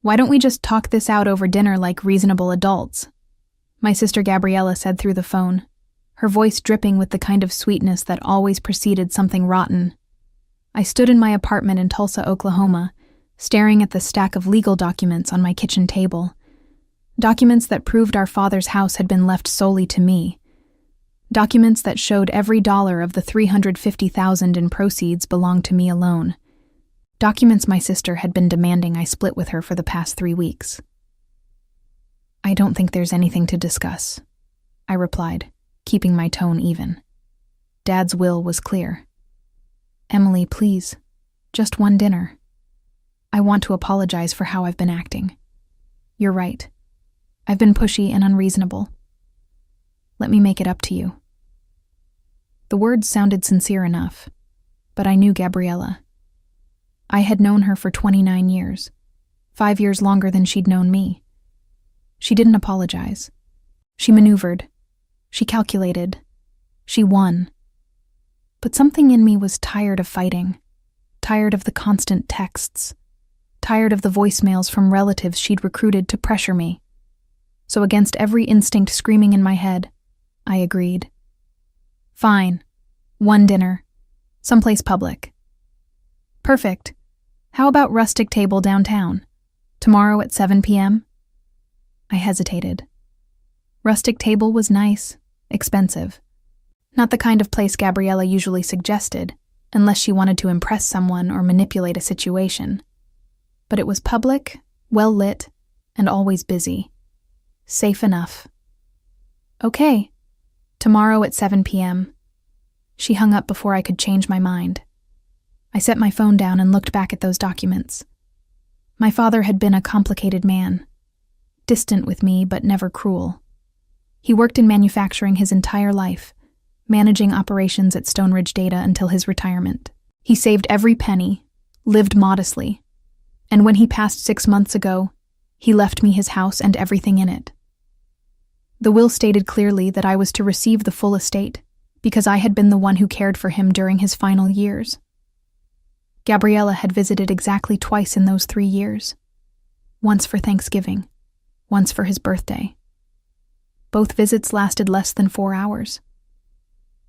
Why don't we just talk this out over dinner like reasonable adults? My sister Gabriella said through the phone, her voice dripping with the kind of sweetness that always preceded something rotten. I stood in my apartment in Tulsa, Oklahoma, staring at the stack of legal documents on my kitchen table. Documents that proved our father's house had been left solely to me. Documents that showed every dollar of the $350,000 in proceeds belonged to me alone. Documents my sister had been demanding I split with her for the past 3 weeks. I don't think there's anything to discuss, I replied, keeping my tone even. Dad's will was clear. Emily, please, just one dinner. I want to apologize for how I've been acting. You're right. I've been pushy and unreasonable. Let me make it up to you. The words sounded sincere enough, but I knew Gabriella. I had known her for 29 years, 5 years longer than she'd known me. She didn't apologize. She maneuvered. She calculated. She won. But something in me was tired of fighting, tired of the constant texts, tired of the voicemails from relatives she'd recruited to pressure me. So against every instinct screaming in my head, I agreed. Fine. One dinner. Someplace public. Perfect. How about rustic table downtown? Tomorrow at 7 p.m.? I hesitated. Rustic table was nice, expensive. Not the kind of place Gabriella usually suggested, unless she wanted to impress someone or manipulate a situation. But it was public, well-lit, and always busy. Safe enough. Okay. Tomorrow at 7 p.m. She hung up before I could change my mind. I set my phone down and looked back at those documents. My father had been a complicated man. Distant with me, but never cruel. He worked in manufacturing his entire life, managing operations at Stone Ridge Data until his retirement. He saved every penny, lived modestly, and when he passed 6 months ago, he left me his house and everything in it. The will stated clearly that I was to receive the full estate because I had been the one who cared for him during his final years. Gabriella had visited exactly twice in those 3 years. Once for Thanksgiving, once for his birthday. Both visits lasted less than 4 hours.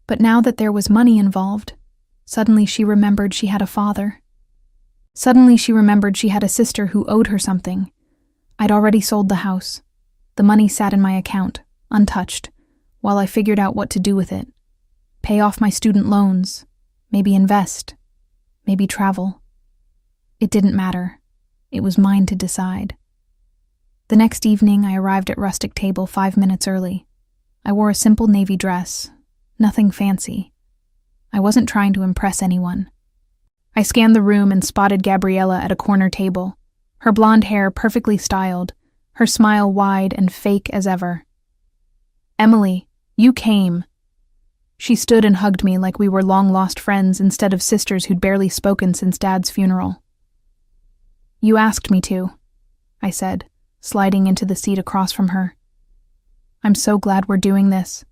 But now that there was money involved, suddenly she remembered she had a father. Suddenly she remembered she had a sister who owed her something. I'd already sold the house. The money sat in my account, untouched, while I figured out what to do with it. Pay off my student loans, maybe invest, maybe travel. It didn't matter. It was mine to decide. The next evening, I arrived at Rustic Table 5 minutes early. I wore a simple navy dress, nothing fancy. I wasn't trying to impress anyone. I scanned the room and spotted Gabriella at a corner table, her blonde hair perfectly styled, her smile wide and fake as ever. Emily, you came. She stood and hugged me like we were long-lost friends instead of sisters who'd barely spoken since Dad's funeral. You asked me to, I said, sliding into the seat across from her. I'm so glad we're doing this.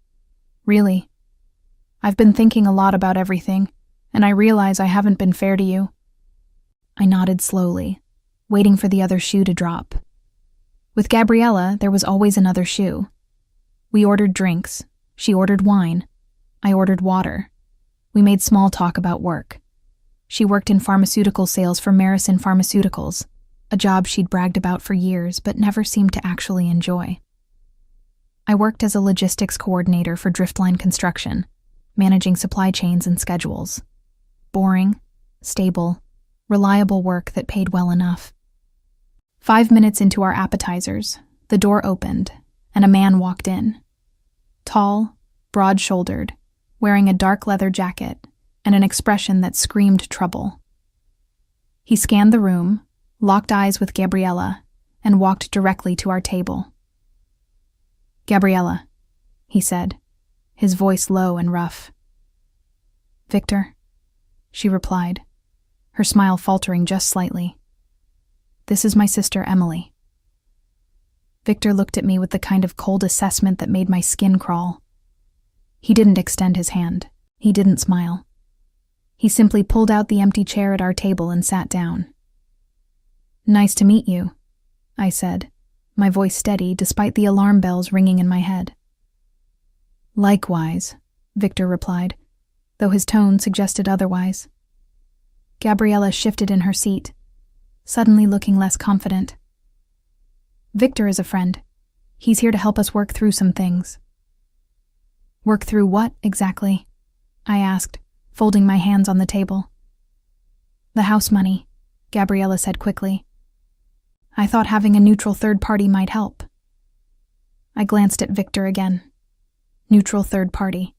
Really. I've been thinking a lot about everything, and I realize I haven't been fair to you. I nodded slowly, waiting for the other shoe to drop. With Gabriella, there was always another shoe. We ordered drinks. She ordered wine. I ordered water. We made small talk about work. She worked in pharmaceutical sales for Marison Pharmaceuticals, a job she'd bragged about for years but never seemed to actually enjoy. I worked as a logistics coordinator for Driftline Construction, managing supply chains and schedules. Boring, stable, reliable work that paid well enough. 5 minutes into our appetizers, the door opened, and a man walked in. Tall, broad-shouldered, wearing a dark leather jacket and an expression that screamed trouble. He scanned the room, locked eyes with Gabriella, and walked directly to our table. Gabriella, he said, his voice low and rough. Victor, she replied, her smile faltering just slightly. This is my sister Emily. Victor looked at me with the kind of cold assessment that made my skin crawl. He didn't extend his hand. He didn't smile. He simply pulled out the empty chair at our table and sat down. Nice to meet you, I said, my voice steady despite the alarm bells ringing in my head. Likewise, Victor replied, though his tone suggested otherwise. Gabriella shifted in her seat, suddenly looking less confident. Victor is a friend. He's here to help us work through some things. Work through what, exactly? I asked, folding my hands on the table. The house money, Gabriella said quickly. I thought having a neutral third party might help. I glanced at Victor again. Neutral third party.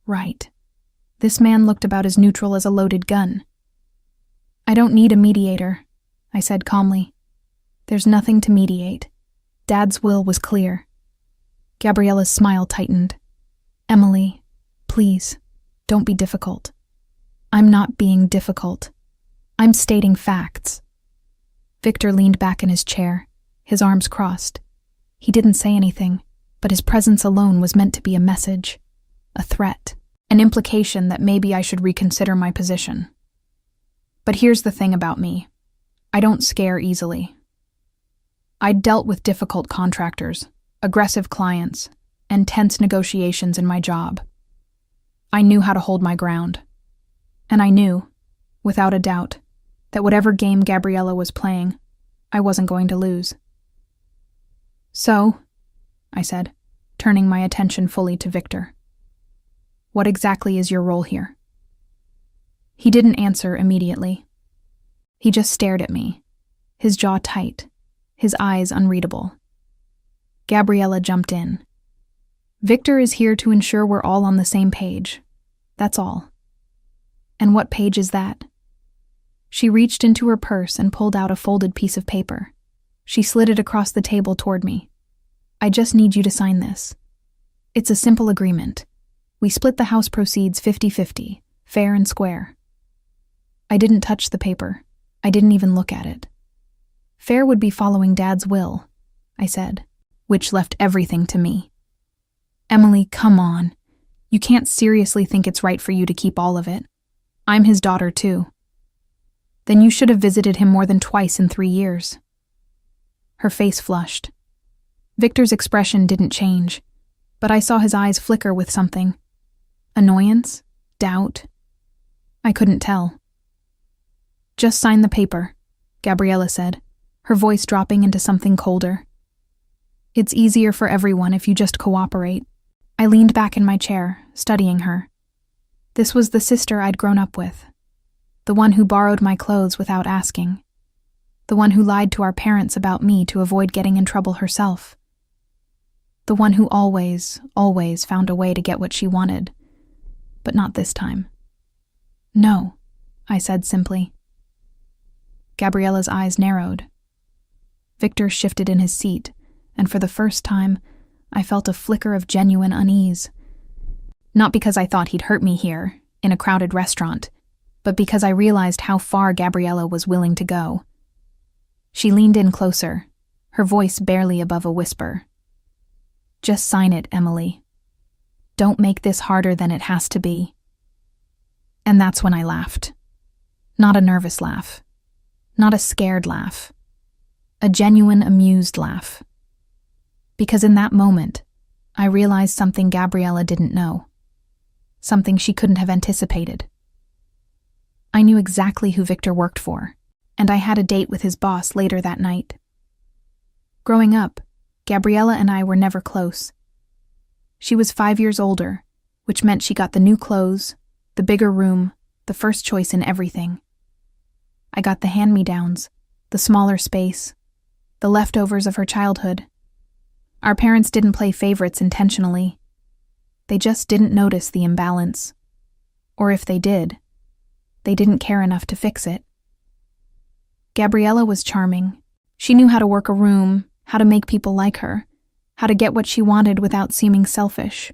Right. This man looked about as neutral as a loaded gun. I don't need a mediator, I said calmly. There's nothing to mediate. Dad's will was clear. Gabriella's smile tightened. Emily, please, don't be difficult. I'm not being difficult. I'm stating facts. Victor leaned back in his chair, his arms crossed. He didn't say anything, but his presence alone was meant to be a message, a threat, an implication that maybe I should reconsider my position. But here's the thing about me. I don't scare easily. I'd dealt with difficult contractors, aggressive clients, and tense negotiations in my job. I knew how to hold my ground. And I knew, without a doubt, that whatever game Gabriella was playing, I wasn't going to lose. So, I said, turning my attention fully to Victor. What exactly is your role here? He didn't answer immediately. He just stared at me, his jaw tight, his eyes unreadable. Gabriella jumped in. Victor is here to ensure we're all on the same page. That's all. And what page is that? She reached into her purse and pulled out a folded piece of paper. She slid it across the table toward me. I just need you to sign this. It's a simple agreement. We split the house proceeds 50-50, fair and square. I didn't touch the paper. I didn't even look at it. Fair would be following Dad's will, I said, which left everything to me. Emily, come on. You can't seriously think it's right for you to keep all of it. I'm his daughter, too. Then you should have visited him more than twice in 3 years. Her face flushed. Victor's expression didn't change, but I saw his eyes flicker with something. Annoyance? Doubt? I couldn't tell. Just sign the paper, Gabriella said, her voice dropping into something colder. It's easier for everyone if you just cooperate. I leaned back in my chair, studying her. This was the sister I'd grown up with. The one who borrowed my clothes without asking. The one who lied to our parents about me to avoid getting in trouble herself. The one who always found a way to get what she wanted. But not this time. No, I said simply. Gabriella's eyes narrowed. Victor shifted in his seat, and for the first time, I felt a flicker of genuine unease. Not because I thought he'd hurt me here, in a crowded restaurant, but because I realized how far Gabriella was willing to go. She leaned in closer, her voice barely above a whisper. Just sign it, Emily. Don't make this harder than it has to be. And that's when I laughed. Not a nervous laugh. Not a scared laugh. A genuine, amused laugh. Because in that moment, I realized something Gabriella didn't know. Something she couldn't have anticipated. I knew exactly who Victor worked for, and I had a date with his boss later that night. Growing up, Gabriella and I were never close. She was 5 years older, which meant she got the new clothes, the bigger room, the first choice in everything. I got the hand-me-downs, the smaller space, the leftovers of her childhood. Our parents didn't play favorites intentionally. They just didn't notice the imbalance. Or if they did, they didn't care enough to fix it. Gabriella was charming. She knew how to work a room, how to make people like her, how to get what she wanted without seeming selfish.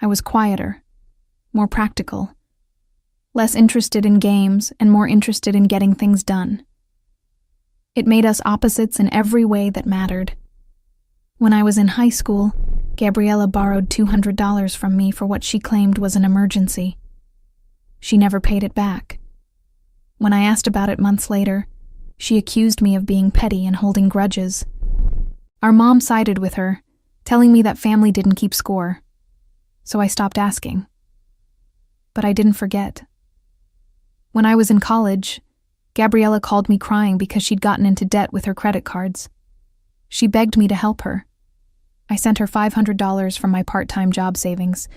I was quieter, more practical, less interested in games and more interested in getting things done. It made us opposites in every way that mattered. When I was in high school, Gabriella borrowed $200 from me for what she claimed was an emergency. She never paid it back. When I asked about it months later, She accused me of being petty and holding grudges. Our mom sided with her, telling me that family didn't keep score. So I stopped asking. But I didn't forget. When I was in college, Gabriella called me crying because she'd gotten into debt with her credit cards. She begged me to help her. I sent her $500 from my part-time job savings.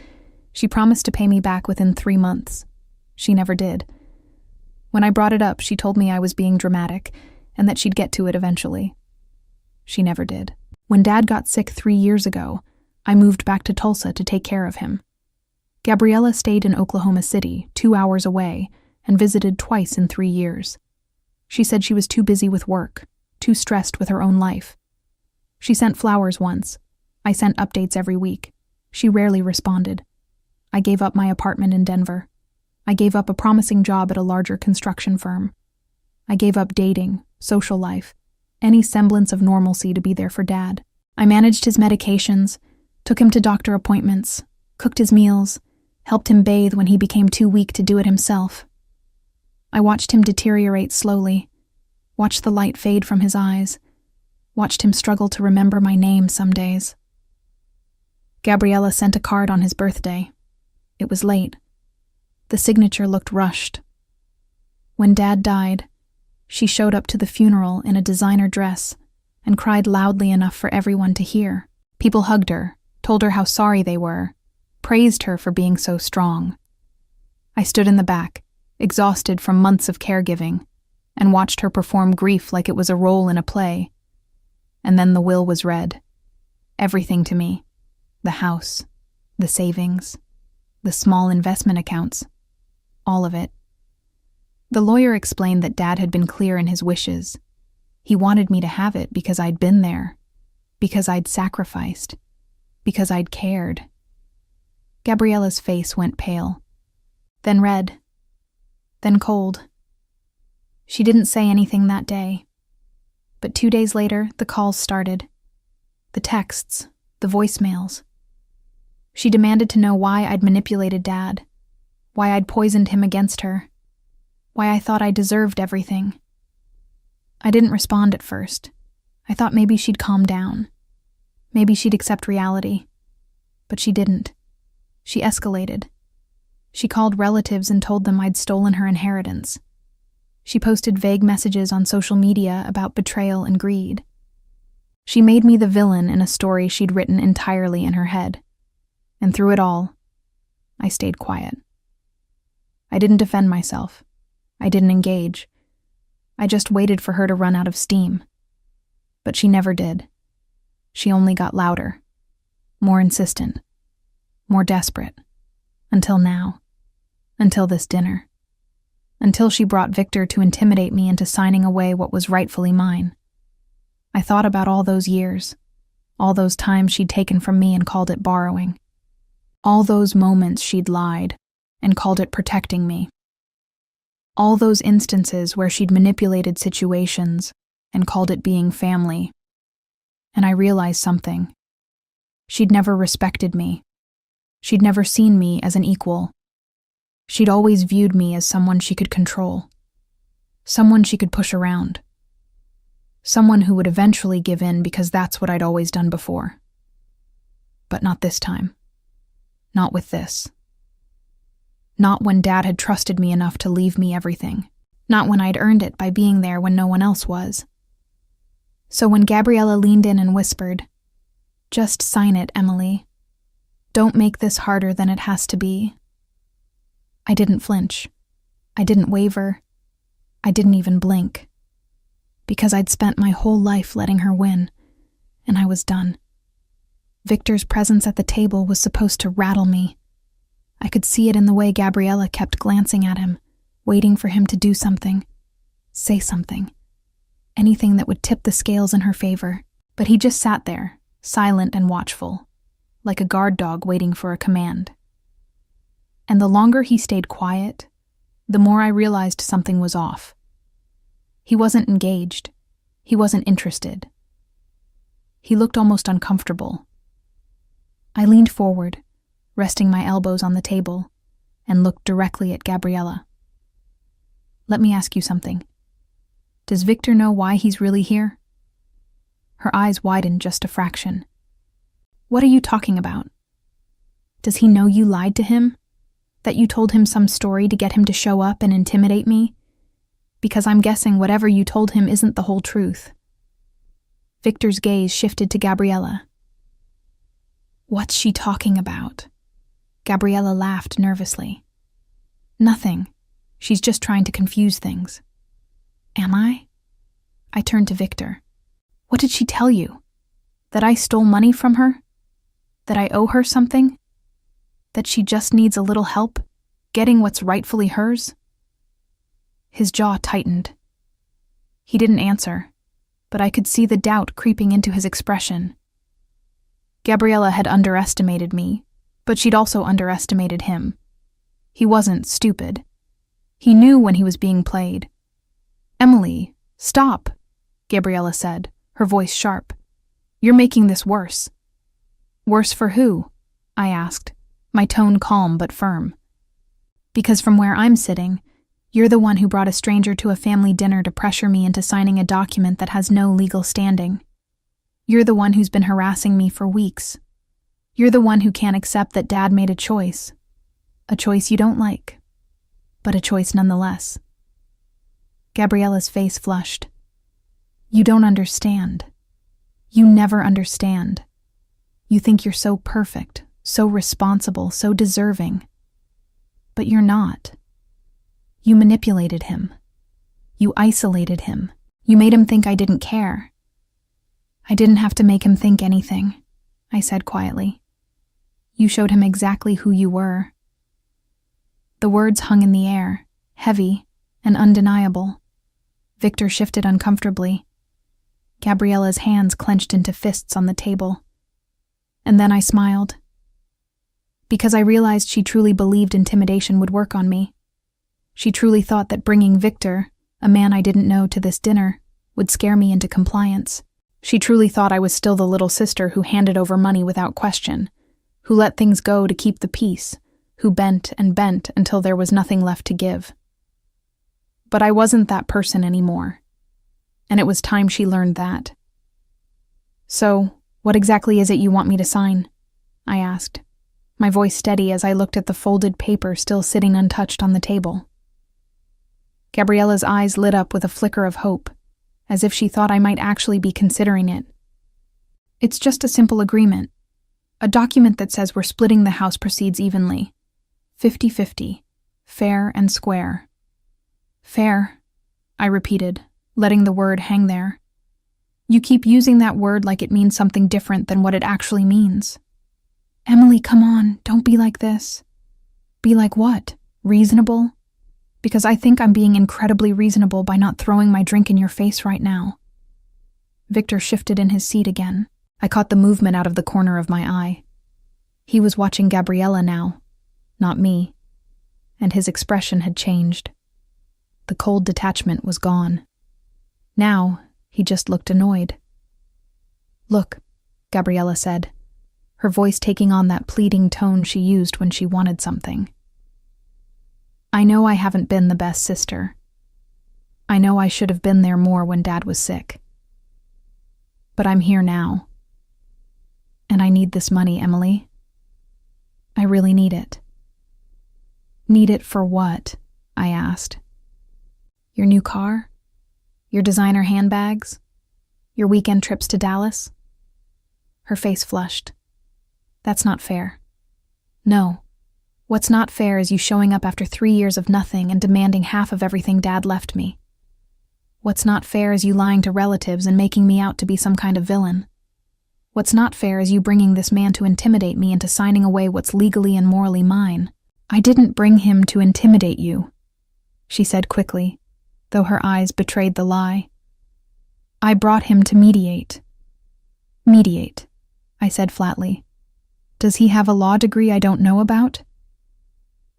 She promised to pay me back within 3 months. She never did. When I brought it up, she told me I was being dramatic and that she'd get to it eventually. She never did. When Dad got sick 3 years ago, I moved back to Tulsa to take care of him. Gabriella stayed in Oklahoma City, 2 hours away, and visited twice in 3 years. She said she was too busy with work, too stressed with her own life. She sent flowers once. I sent updates every week. She rarely responded. I gave up my apartment in Denver. I gave up a promising job at a larger construction firm. I gave up dating, social life, any semblance of normalcy to be there for Dad. I managed his medications, took him to doctor appointments, cooked his meals, helped him bathe when he became too weak to do it himself. I watched him deteriorate slowly, watched the light fade from his eyes, watched him struggle to remember my name some days. Gabriella sent a card on his birthday. It was late. The signature looked rushed. When Dad died, she showed up to the funeral in a designer dress and cried loudly enough for everyone to hear. People hugged her, told her how sorry they were, praised her for being so strong. I stood in the back, exhausted from months of caregiving, and watched her perform grief like it was a role in a play. And then the will was read. Everything to me. The house, the savings, the small investment accounts, all of it. The lawyer explained that Dad had been clear in his wishes. He wanted me to have it because I'd been there, because I'd sacrificed, because I'd cared. Gabriella's face went pale, then red, then cold. She didn't say anything that day, but 2 days later, the calls started. The texts, the voicemails. She demanded to know why I'd manipulated Dad, why I'd poisoned him against her, why I thought I deserved everything. I didn't respond at first. I thought maybe she'd calm down. Maybe she'd accept reality. But she didn't. She escalated. She called relatives and told them I'd stolen her inheritance. She posted vague messages on social media about betrayal and greed. She made me the villain in a story she'd written entirely in her head. And through it all, I stayed quiet. I didn't defend myself. I didn't engage. I just waited for her to run out of steam. But she never did. She only got louder, more insistent, more desperate, until now, until this dinner, until she brought Victor to intimidate me into signing away what was rightfully mine. I thought about all those years, all those times she'd taken from me and called it borrowing. All those moments she'd lied and called it protecting me. All those instances where she'd manipulated situations and called it being family. And I realized something. She'd never respected me. She'd never seen me as an equal. She'd always viewed me as someone she could control. Someone she could push around. Someone who would eventually give in because that's what I'd always done before. But not this time. Not with this. Not when Dad had trusted me enough to leave me everything. Not when I'd earned it by being there when no one else was. So when Gabriella leaned in and whispered, "Just sign it, Emily. Don't make this harder than it has to be," I didn't flinch. I didn't waver. I didn't even blink. Because I'd spent my whole life letting her win, and I was done. Victor's presence at the table was supposed to rattle me. I could see it in the way Gabriella kept glancing at him, waiting for him to do something, say something, anything that would tip the scales in her favor. But he just sat there, silent and watchful, like a guard dog waiting for a command. And the longer he stayed quiet, the more I realized something was off. He wasn't engaged. He wasn't interested. He looked almost uncomfortable. I leaned forward, resting my elbows on the table, and looked directly at Gabriella. "Let me ask you something. Does Victor know why he's really here? Her eyes widened just a fraction. What are you talking about? Does he know you lied to him? That you told him some story to get him to show up and intimidate me? Because I'm guessing whatever you told him isn't the whole truth. Victor's gaze shifted to Gabriella. What's she talking about? Gabriella laughed nervously. Nothing. She's just trying to confuse things. Am I? I turned to Victor. What did she tell you? That I stole money from her? That I owe her something? That she just needs a little help, getting what's rightfully hers? His jaw tightened. He didn't answer, but I could see the doubt creeping into his expression. Gabriella had underestimated me, but she'd also underestimated him. He wasn't stupid. He knew when he was being played. Emily, stop, Gabriella said, her voice sharp. You're making this worse. Worse for who? I asked, my tone calm but firm. Because from where I'm sitting, you're the one who brought a stranger to a family dinner to pressure me into signing a document that has no legal standing. You're the one who's been harassing me for weeks. You're the one who can't accept that Dad made a choice you don't like, but a choice nonetheless. Gabriella's face flushed. You don't understand. You never understand. You think you're so perfect, so responsible, so deserving. But you're not. You manipulated him. You isolated him. You made him think I didn't care. I didn't have to make him think anything, I said quietly. You showed him exactly who you were. The words hung in the air, heavy and undeniable. Victor shifted uncomfortably. Gabriella's hands clenched into fists on the table. And then I smiled. Because I realized she truly believed intimidation would work on me. She truly thought that bringing Victor, a man I didn't know, to this dinner would scare me into compliance. She truly thought I was still the little sister who handed over money without question, who let things go to keep the peace, who bent and bent until there was nothing left to give. But I wasn't that person anymore, and it was time she learned that. So, what exactly is it you want me to sign? I asked, my voice steady as I looked at the folded paper still sitting untouched on the table. Gabriella's eyes lit up with a flicker of hope, as if she thought I might actually be considering it. It's just a simple agreement, a document that says we're splitting the house proceeds evenly, 50-50, fair and square. Fair, I repeated, letting the word hang there. You keep using that word like it means something different than what it actually means. Emily, come on, don't be like this. Be like what? Reasonable? Because I think I'm being incredibly reasonable by not throwing my drink in your face right now. Victor shifted in his seat again. I caught the movement out of the corner of my eye. He was watching Gabriella now, not me, and his expression had changed. The cold detachment was gone. Now, he just looked annoyed. Look, Gabriella said, her voice taking on that pleading tone she used when she wanted something. I know I haven't been the best sister. I know I should have been there more when Dad was sick. But I'm here now. And I need this money, Emily. I really need it. Need it for what? I asked. Your new car? Your designer handbags? Your weekend trips to Dallas? Her face flushed. That's not fair. No. What's not fair is you showing up after 3 years of nothing and demanding half of everything Dad left me. What's not fair is you lying to relatives and making me out to be some kind of villain. What's not fair is you bringing this man to intimidate me into signing away what's legally and morally mine. I didn't bring him to intimidate you, she said quickly, though her eyes betrayed the lie. I brought him to mediate. Mediate, I said flatly. Does he have a law degree I don't know about?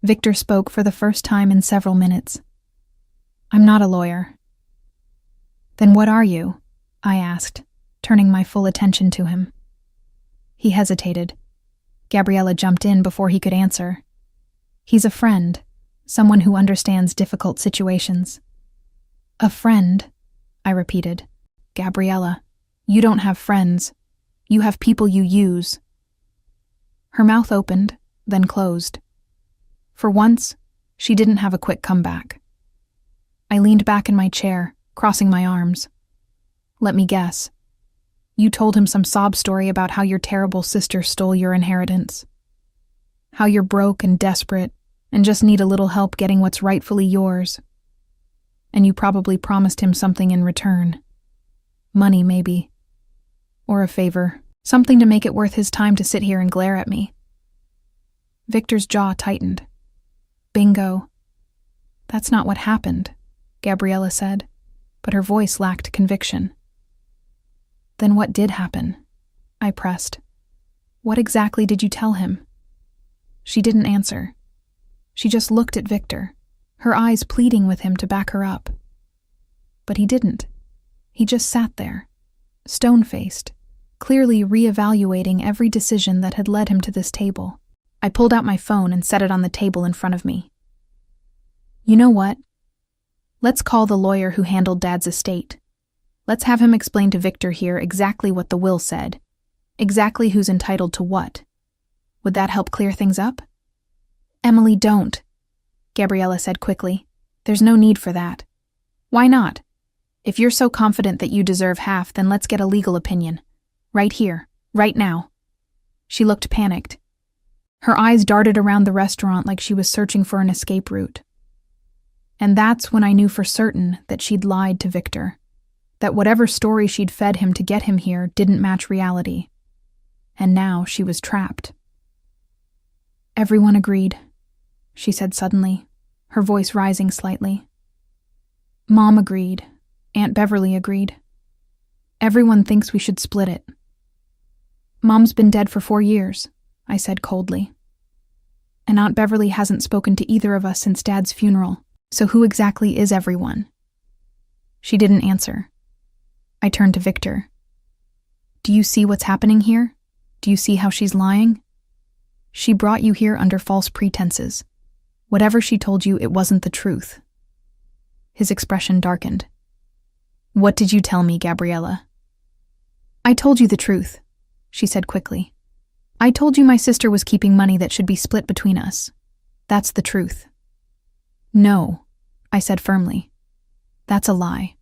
Victor spoke for the first time in several minutes. I'm not a lawyer. Then what are you? I asked, turning my full attention to him. He hesitated. Gabriella jumped in before he could answer. He's a friend, someone who understands difficult situations. A friend, I repeated. Gabriella, you don't have friends. You have people you use. Her mouth opened, then closed. For once, she didn't have a quick comeback. I leaned back in my chair, crossing my arms. Let me guess. You told him some sob story about how your terrible sister stole your inheritance. How you're broke and desperate and just need a little help getting what's rightfully yours. And you probably promised him something in return. Money, maybe. Or a favor. Something to make it worth his time to sit here and glare at me. Victor's jaw tightened. Bingo. That's not what happened, Gabriella said, but her voice lacked conviction. Then what did happen? I pressed. What exactly did you tell him? She didn't answer. She just looked at Victor, her eyes pleading with him to back her up. But he didn't. He just sat there, stone-faced, clearly reevaluating every decision that had led him to this table. I pulled out my phone and set it on the table in front of me. You know what? Let's call the lawyer who handled Dad's estate. Let's have him explain to Victor here exactly what the will said, exactly who's entitled to what. Would that help clear things up? Emily, don't, Gabriella said quickly. There's no need for that. Why not? If you're so confident that you deserve half, then let's get a legal opinion. Right here, right now. She looked panicked. Her eyes darted around the restaurant like she was searching for an escape route. And that's when I knew for certain that she'd lied to Victor, that whatever story she'd fed him to get him here didn't match reality. And now she was trapped. Everyone agreed, she said suddenly, her voice rising slightly. Mom agreed. Aunt Beverly agreed. Everyone thinks we should split it. Mom's been dead for 4 years, I said coldly. And Aunt Beverly hasn't spoken to either of us since Dad's funeral, so who exactly is everyone? She didn't answer. I turned to Victor. Do you see what's happening here? Do you see how she's lying? She brought you here under false pretenses. Whatever she told you, it wasn't the truth. His expression darkened. What did you tell me, Gabriella? I told you the truth, she said quickly. I told you my sister was keeping money that should be split between us. That's the truth. No, I said firmly. That's a lie.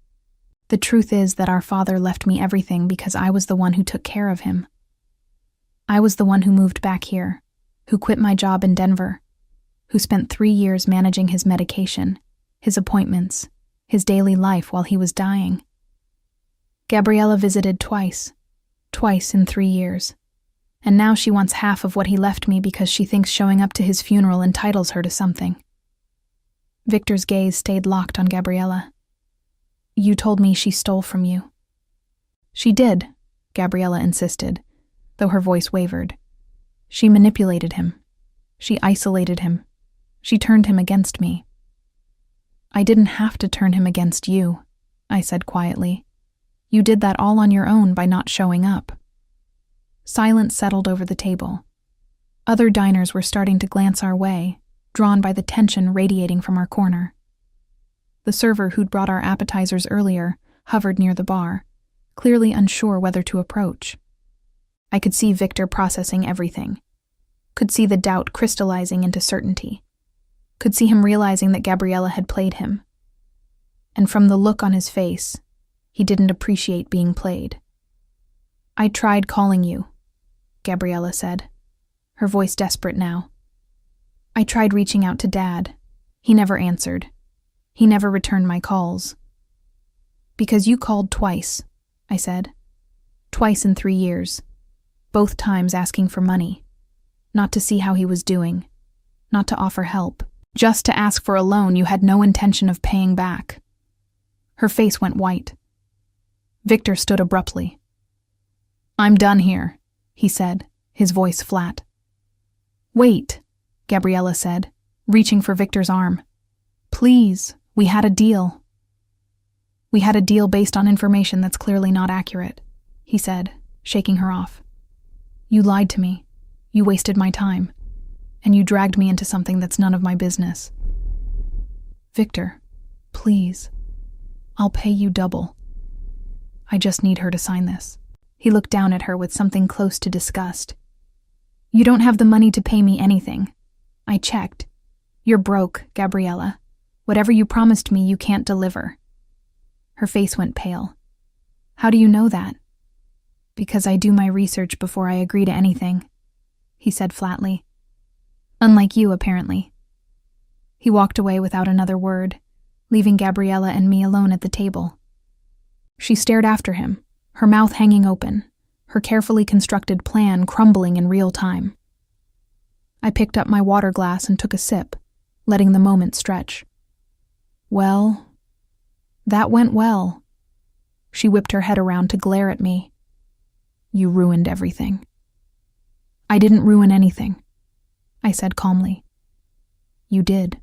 The truth is that our father left me everything because I was the one who took care of him. I was the one who moved back here, who quit my job in Denver, who spent 3 years managing his medication, his appointments, his daily life while he was dying. Gabriella visited twice in 3 years, and now she wants half of what he left me because she thinks showing up to his funeral entitles her to something. Victor's gaze stayed locked on Gabriella. You told me she stole from you. She did, Gabriella insisted, though her voice wavered. She manipulated him. She isolated him. She turned him against me. I didn't have to turn him against you, I said quietly. You did that all on your own by not showing up. Silence settled over the table. Other diners were starting to glance our way, drawn by the tension radiating from our corner. The server who'd brought our appetizers earlier hovered near the bar, clearly unsure whether to approach. I could see Victor processing everything. Could see the doubt crystallizing into certainty. Could see him realizing that Gabriella had played him. And from the look on his face, he didn't appreciate being played. I tried calling you, Gabriella said, her voice desperate now. I tried reaching out to Dad. He never answered. He never returned my calls. Because you called twice, I said. Twice in 3 years. Both times asking for money. Not to see how he was doing. Not to offer help. Just to ask for a loan you had no intention of paying back. Her face went white. Victor stood abruptly. I'm done here, he said, his voice flat. Wait, Gabriella said, reaching for Victor's arm. Please, we had a deal. We had a deal based on information that's clearly not accurate, he said, shaking her off. You lied to me. You wasted my time. And you dragged me into something that's none of my business. Victor, please. I'll pay you double. I just need her to sign this." He looked down at her with something close to disgust. "You don't have the money to pay me anything. I checked. You're broke, Gabriella. Whatever you promised me, you can't deliver." Her face went pale. "How do you know that?" "Because I do my research before I agree to anything," he said flatly. "Unlike you, apparently." He walked away without another word, leaving Gabriella and me alone at the table. She stared after him, her mouth hanging open, her carefully constructed plan crumbling in real time. I picked up my water glass and took a sip, letting the moment stretch. "Well, that went well." She whipped her head around to glare at me. "You ruined everything." "I didn't ruin anything," I said calmly. "You did.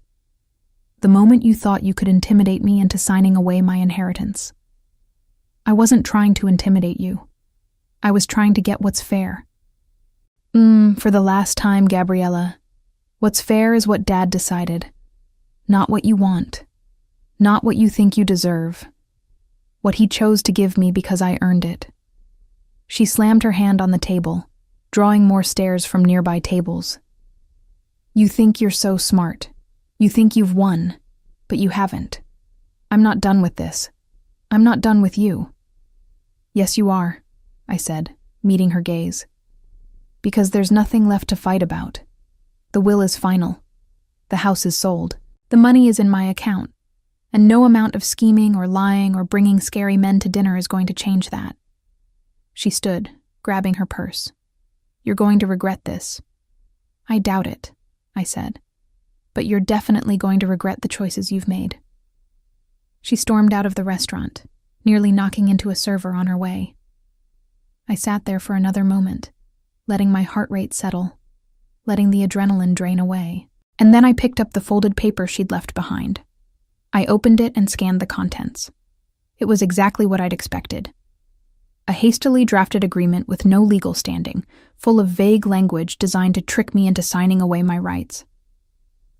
The moment you thought you could intimidate me into signing away my inheritance. I wasn't trying to intimidate you. I was trying to get what's fair." For the last time, Gabriella. What's fair is what Dad decided. Not what you want. Not what you think you deserve. What he chose to give me because I earned it." She slammed her hand on the table, drawing more stares from nearby tables. "You think you're so smart. You think you've won, but you haven't. I'm not done with this. I'm not done with you." "Yes, you are," I said, meeting her gaze. "Because there's nothing left to fight about. The will is final. The house is sold. The money is in my account, and no amount of scheming or lying or bringing scary men to dinner is going to change that." She stood, grabbing her purse. "You're going to regret this." "I doubt it," I said. "But you're definitely going to regret the choices you've made." She stormed out of the restaurant, nearly knocking into a server on her way. I sat there for another moment, letting my heart rate settle, letting the adrenaline drain away. And then I picked up the folded paper she'd left behind. I opened it and scanned the contents. It was exactly what I'd expected. A hastily drafted agreement with no legal standing, full of vague language designed to trick me into signing away my rights.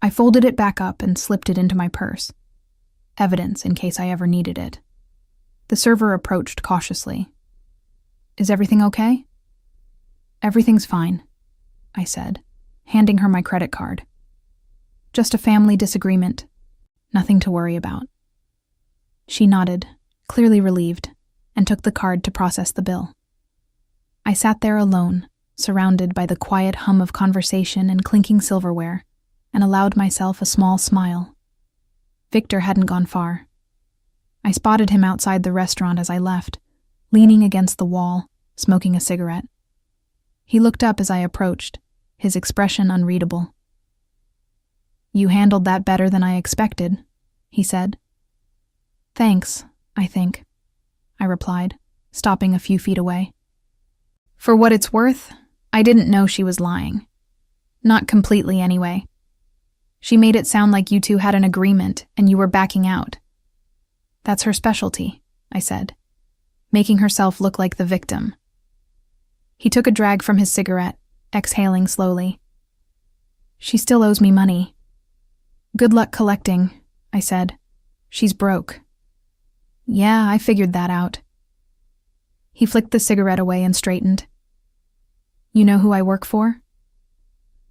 I folded it back up and slipped it into my purse. Evidence in case I ever needed it. The server approached cautiously. "Is everything okay?" "Everything's fine," I said, handing her my credit card. "Just a family disagreement. Nothing to worry about." She nodded, clearly relieved, and took the card to process the bill. I sat there alone, surrounded by the quiet hum of conversation and clinking silverware, and allowed myself a small smile. Victor hadn't gone far. I spotted him outside the restaurant as I left, leaning against the wall, smoking a cigarette. He looked up as I approached, his expression unreadable. "You handled that better than I expected," he said. "Thanks, I think," I replied, stopping a few feet away. For what it's worth, I didn't know she was lying. Not completely, anyway. She made it sound like you two had an agreement and you were backing out. "That's her specialty," I said, making herself look like the victim. He took a drag from his cigarette, exhaling slowly. "She still owes me money." "Good luck collecting," I said. "She's broke." "Yeah, I figured that out." He flicked the cigarette away and straightened. "You know who I work for?"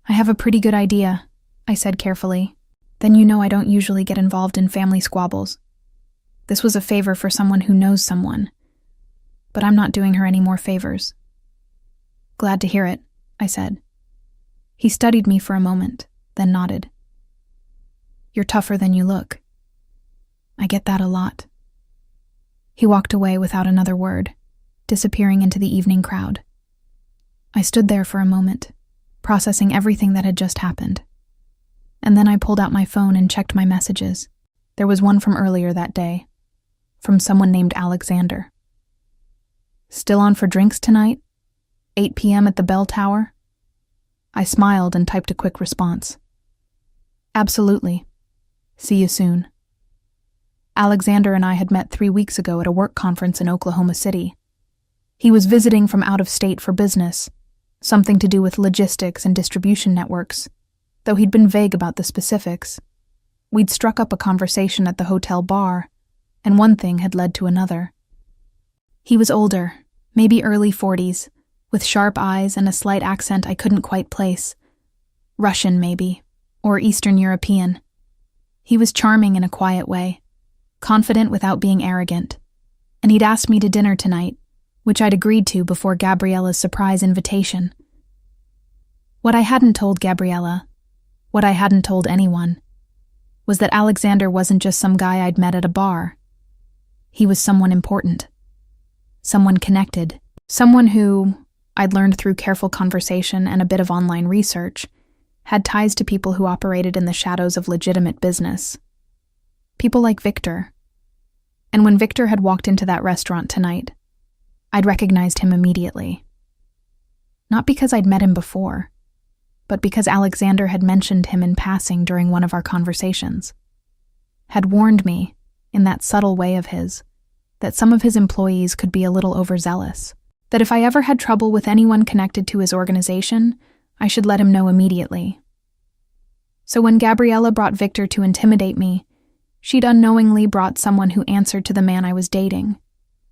"I have a pretty good idea," I said carefully. "Then you know I don't usually get involved in family squabbles. This was a favor for someone who knows someone. But I'm not doing her any more favors." "Glad to hear it," I said. He studied me for a moment, then nodded. "You're tougher than you look." "I get that a lot." He walked away without another word, disappearing into the evening crowd. I stood there for a moment, processing everything that had just happened. And then I pulled out my phone and checked my messages. There was one from earlier that day, from someone named Alexander. "Still on for drinks tonight? 8 p.m. at the bell tower?" I smiled and typed a quick response. "Absolutely. See you soon." Alexander and I had met 3 weeks ago at a work conference in Oklahoma City. He was visiting from out of state for business, something to do with logistics and distribution networks, though he'd been vague about the specifics. We'd struck up a conversation at the hotel bar, and one thing had led to another. He was older, maybe early 40s, with sharp eyes and a slight accent I couldn't quite place. Russian, maybe, or Eastern European. He was charming in a quiet way, confident without being arrogant, and he'd asked me to dinner tonight, which I'd agreed to before Gabriella's surprise invitation. What I hadn't told Gabriella, what I hadn't told anyone, was that Alexander wasn't just some guy I'd met at a bar. He was someone important, someone connected, someone who, I'd learned through careful conversation and a bit of online research, had ties to people who operated in the shadows of legitimate business. People like Victor. And when Victor had walked into that restaurant tonight, I'd recognized him immediately. Not because I'd met him before, but because Alexander had mentioned him in passing during one of our conversations. Had warned me, in that subtle way of his, that some of his employees could be a little overzealous, that if I ever had trouble with anyone connected to his organization, I should let him know immediately. So when Gabriella brought Victor to intimidate me, she'd unknowingly brought someone who answered to the man I was dating,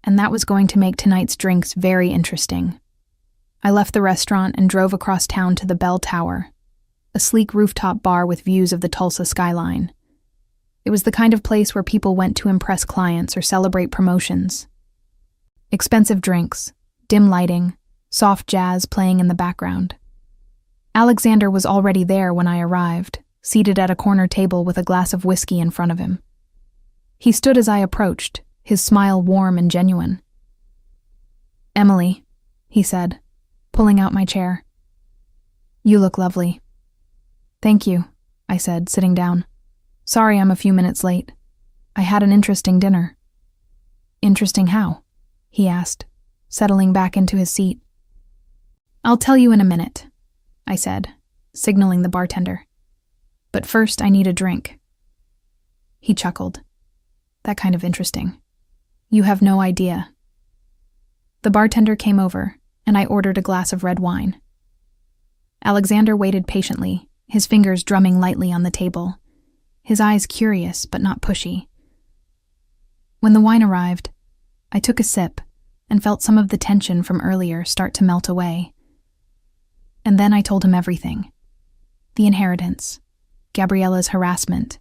and that was going to make tonight's drinks very interesting. I left the restaurant and drove across town to the Bell Tower, a sleek rooftop bar with views of the Tulsa skyline. It was the kind of place where people went to impress clients or celebrate promotions. Expensive drinks, dim lighting, soft jazz playing in the background. Alexander was already there when I arrived, seated at a corner table with a glass of whiskey in front of him. He stood as I approached, his smile warm and genuine. "Emily," he said, pulling out my chair. "You look lovely." "Thank you," I said, sitting down. "Sorry I'm a few minutes late. I had an interesting dinner." "Interesting how?" he asked, settling back into his seat. "I'll tell you in a minute," I said, signaling the bartender. "But first I need a drink." He chuckled. "That kind of interesting. You have no idea." The bartender came over, and I ordered a glass of red wine. Alexander waited patiently, his fingers drumming lightly on the table, his eyes curious but not pushy. When the wine arrived, I took a sip and felt some of the tension from earlier start to melt away. And then I told him everything. The inheritance, Gabriella's harassment,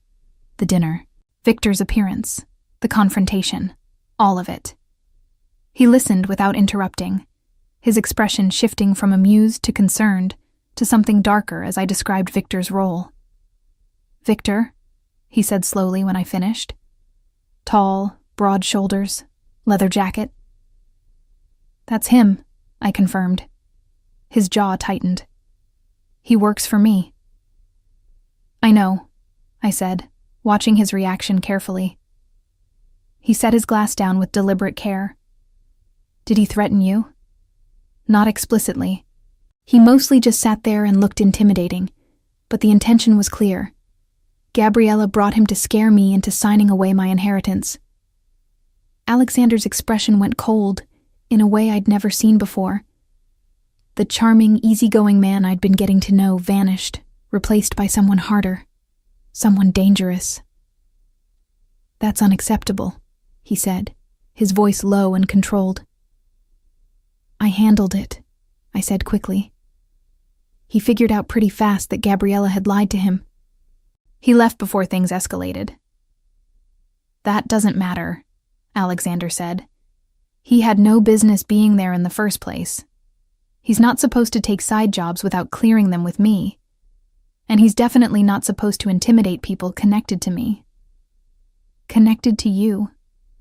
the dinner, Victor's appearance, the confrontation, all of it. He listened without interrupting, his expression shifting from amused to concerned to something darker as I described Victor's role. "Victor," he said slowly when I finished. "Tall, broad shoulders, leather jacket." "That's him," I confirmed. His jaw tightened. "He works for me." "I know," I said, watching his reaction carefully. He set his glass down with deliberate care. "Did he threaten you?" "Not explicitly. He mostly just sat there and looked intimidating, but the intention was clear. Gabriella brought him to scare me into signing away my inheritance." Alexander's expression went cold, in a way I'd never seen before. The charming, easygoing man I'd been getting to know vanished, replaced by someone harder, someone dangerous. "That's unacceptable," he said, his voice low and controlled. "I handled it," I said quickly. He figured out pretty fast that Gabriella had lied to him. He left before things escalated. "That doesn't matter," Alexander said. "He had no business being there in the first place. He's not supposed to take side jobs without clearing them with me. And he's definitely not supposed to intimidate people connected to me." "Connected to you,"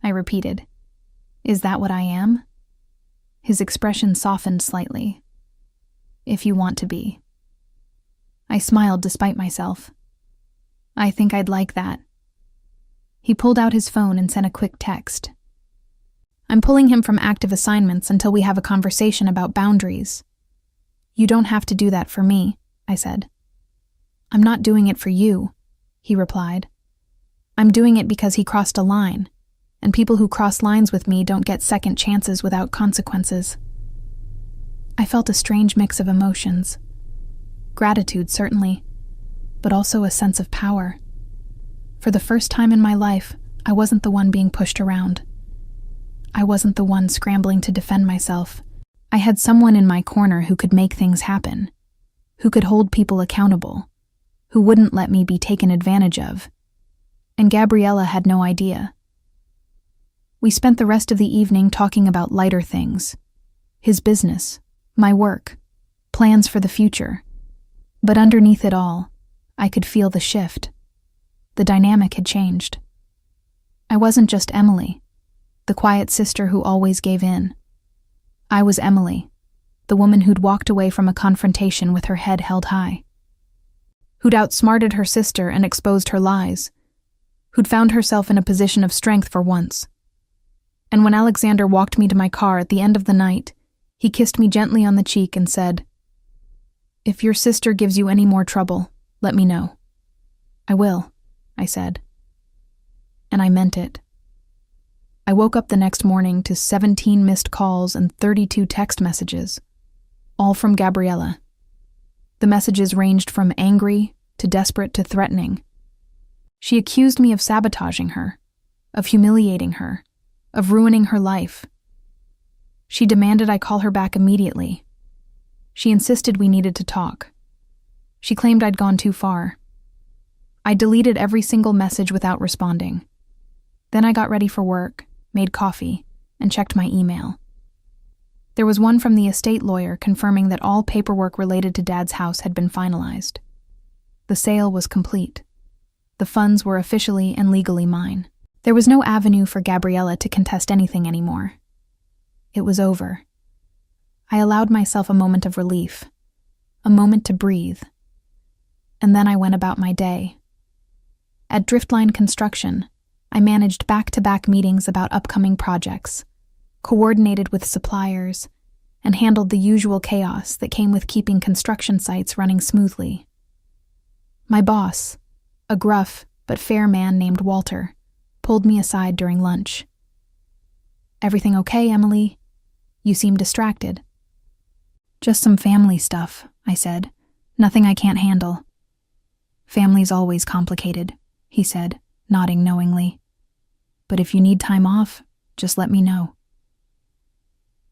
I repeated. "Is that what I am?" His expression softened slightly. "If you want to be." I smiled despite myself. "I think I'd like that." He pulled out his phone and sent a quick text. "I'm pulling him from active assignments until we have a conversation about boundaries." "You don't have to do that for me," I said. "I'm not doing it for you," he replied. "I'm doing it because he crossed a line, and people who cross lines with me don't get second chances without consequences." I felt a strange mix of emotions. Gratitude, certainly, but also a sense of power. For the first time in my life, I wasn't the one being pushed around. I wasn't the one scrambling to defend myself. I had someone in my corner who could make things happen, who could hold people accountable, who wouldn't let me be taken advantage of. And Gabriella had no idea. We spent the rest of the evening talking about lighter things. His business, my work, plans for the future. But underneath it all, I could feel the shift. The dynamic had changed. I wasn't just Emily, the quiet sister who always gave in. I was Emily, the woman who'd walked away from a confrontation with her head held high, who'd outsmarted her sister and exposed her lies, who'd found herself in a position of strength for once. And when Alexander walked me to my car at the end of the night, he kissed me gently on the cheek and said, "If your sister gives you any more trouble, let me know." "I will," I said. And I meant it. I woke up the next morning to 17 missed calls and 32 text messages, all from Gabriella. The messages ranged from angry to desperate to threatening. She accused me of sabotaging her, of humiliating her, of ruining her life. She demanded I call her back immediately. She insisted we needed to talk. She claimed I'd gone too far. I deleted every single message without responding. Then I got ready for work, made coffee, and checked my email. There was one from the estate lawyer confirming that all paperwork related to Dad's house had been finalized. The sale was complete. The funds were officially and legally mine. There was no avenue for Gabriella to contest anything anymore. It was over. I allowed myself a moment of relief, a moment to breathe. And then I went about my day. At Driftline Construction, I managed back-to-back meetings about upcoming projects, coordinated with suppliers, and handled the usual chaos that came with keeping construction sites running smoothly. My boss, a gruff but fair man named Walter, pulled me aside during lunch. "Everything okay, Emily? You seem distracted." "Just some family stuff," I said. "Nothing I can't handle." "Family's always complicated," he said, nodding knowingly. "But if you need time off, just let me know."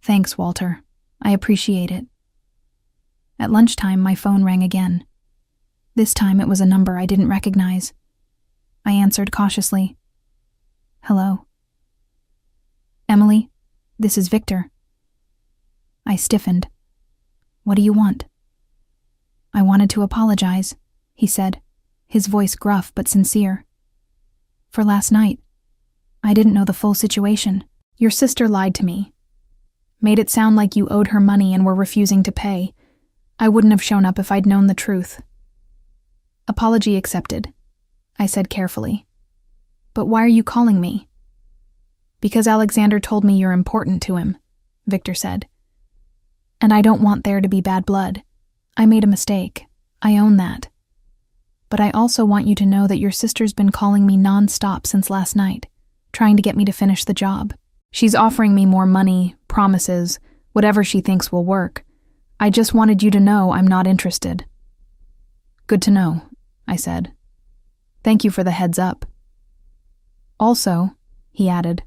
"Thanks, Walter. I appreciate it." At lunchtime, my phone rang again. This time it was a number I didn't recognize. I answered cautiously. "Hello." "Emily, this is Victor." I stiffened. "What do you want?" "I wanted to apologize," he said, his voice gruff but sincere. "For last night. I didn't know the full situation. Your sister lied to me. Made it sound like you owed her money and were refusing to pay. I wouldn't have shown up if I'd known the truth." "Apology accepted," I said carefully. "But why are you calling me?" "Because Alexander told me you're important to him," Victor said. "And I don't want there to be bad blood. I made a mistake. I own that. But I also want you to know that your sister's been calling me non-stop since last night, trying to get me to finish the job. She's offering me more money, promises, whatever she thinks will work. I just wanted you to know I'm not interested." "Good to know," I said. "Thank you for the heads up." "Also," he added,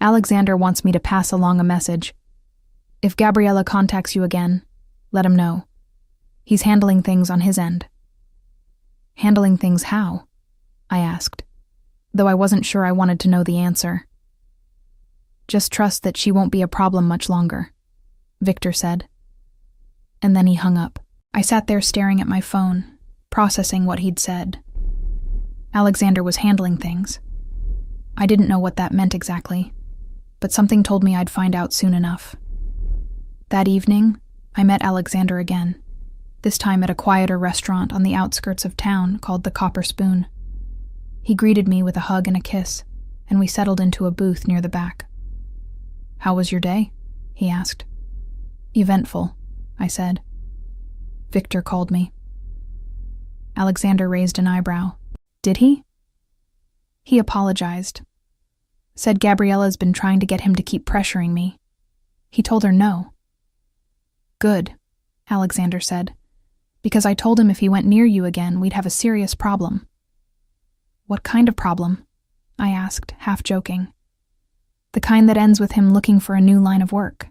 "Alexander wants me to pass along a message. If Gabriella contacts you again, let him know. He's handling things on his end." "Handling things how?" I asked, though I wasn't sure I wanted to know the answer. "Just trust that she won't be a problem much longer," Victor said. And then he hung up. I sat there staring at my phone, processing what he'd said. Alexander was handling things. I didn't know what that meant exactly, but something told me I'd find out soon enough. That evening, I met Alexander again, this time at a quieter restaurant on the outskirts of town called the Copper Spoon. He greeted me with a hug and a kiss, and we settled into a booth near the back. "How was your day?" he asked. "Eventful," I said. "Victor called me." Alexander raised an eyebrow. "Did he?" "He apologized. Said Gabriella's been trying to get him to keep pressuring me. He told her no." "Good," Alexander said, "because I told him if he went near you again, we'd have a serious problem." "What kind of problem?" I asked, half joking. The kind that ends with him looking for a new line of work,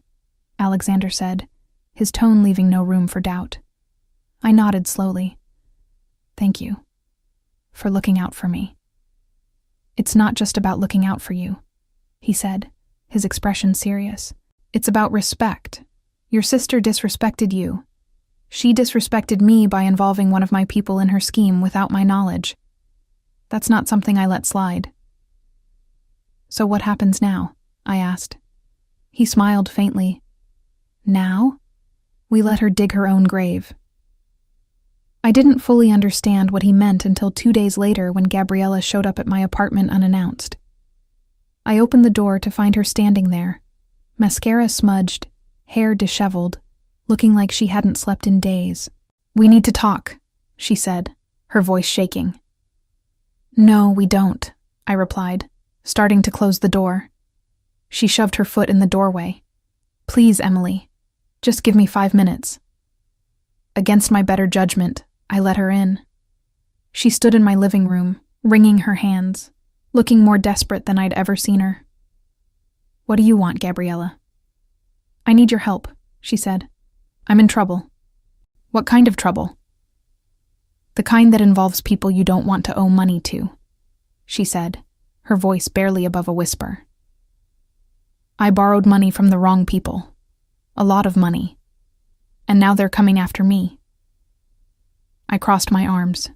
Alexander said, his tone leaving no room for doubt. I nodded slowly. Thank you. For looking out for me. It's not just about looking out for you, he said, his expression serious. It's about respect. Your sister disrespected you. She disrespected me by involving one of my people in her scheme without my knowledge. That's not something I let slide. So what happens now? I asked. He smiled faintly. Now? We let her dig her own grave. I didn't fully understand what he meant until 2 days later when Gabriella showed up at my apartment unannounced. I opened the door to find her standing there, mascara smudged, hair disheveled, looking like she hadn't slept in days. We need to talk, she said, her voice shaking. No, we don't, I replied, starting to close the door. She shoved her foot in the doorway. Please, Emily, just give me 5 minutes. Against my better judgment, I let her in. She stood in my living room, wringing her hands, looking more desperate than I'd ever seen her. What do you want, Gabriella? I need your help, she said. I'm in trouble. What kind of trouble? The kind that involves people you don't want to owe money to, she said, her voice barely above a whisper. I borrowed money from the wrong people. A lot of money. And now they're coming after me. I crossed my arms.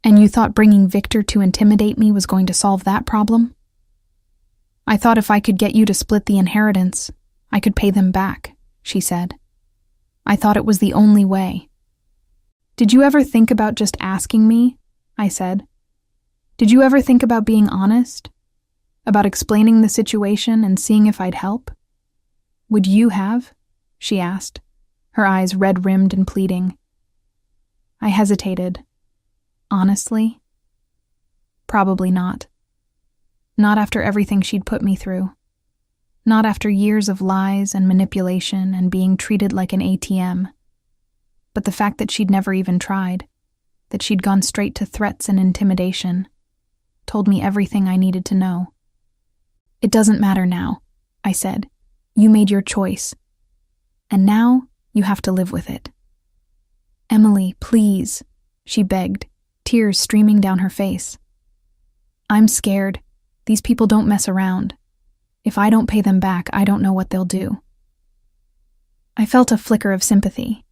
And you thought bringing Victor to intimidate me was going to solve that problem? I thought if I could get you to split the inheritance, I could pay them back, she said. I thought it was the only way. Did you ever think about just asking me? I said. Did you ever think about being honest? About explaining the situation and seeing if I'd help? Would you have? She asked, her eyes red-rimmed and pleading. I hesitated. Honestly? Probably not. Not after everything she'd put me through. Not after years of lies and manipulation and being treated like an ATM. But the fact that she'd never even tried, that she'd gone straight to threats and intimidation, told me everything I needed to know. It doesn't matter now, I said. You made your choice. And now you have to live with it. Emily, please, she begged, tears streaming down her face. I'm scared. These people don't mess around. If I don't pay them back, I don't know what they'll do. I felt a flicker of sympathy.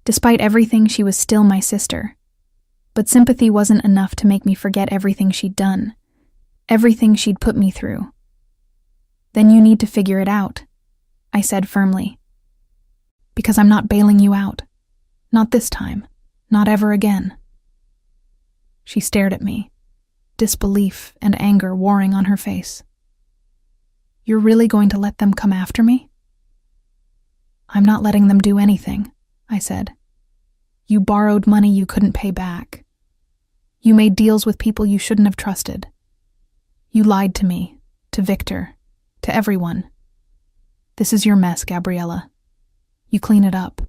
Despite everything, she was still my sister. But sympathy wasn't enough to make me forget everything she'd done, everything she'd put me through. Then you need to figure it out, I said firmly. Because I'm not bailing you out. Not this time. Not ever again. She stared at me, disbelief and anger warring on her face. You're really going to let them come after me? I'm not letting them do anything, I said. You borrowed money you couldn't pay back. You made deals with people you shouldn't have trusted. You lied to me, to Victor, to everyone. This is your mess, Gabriella. You clean it up.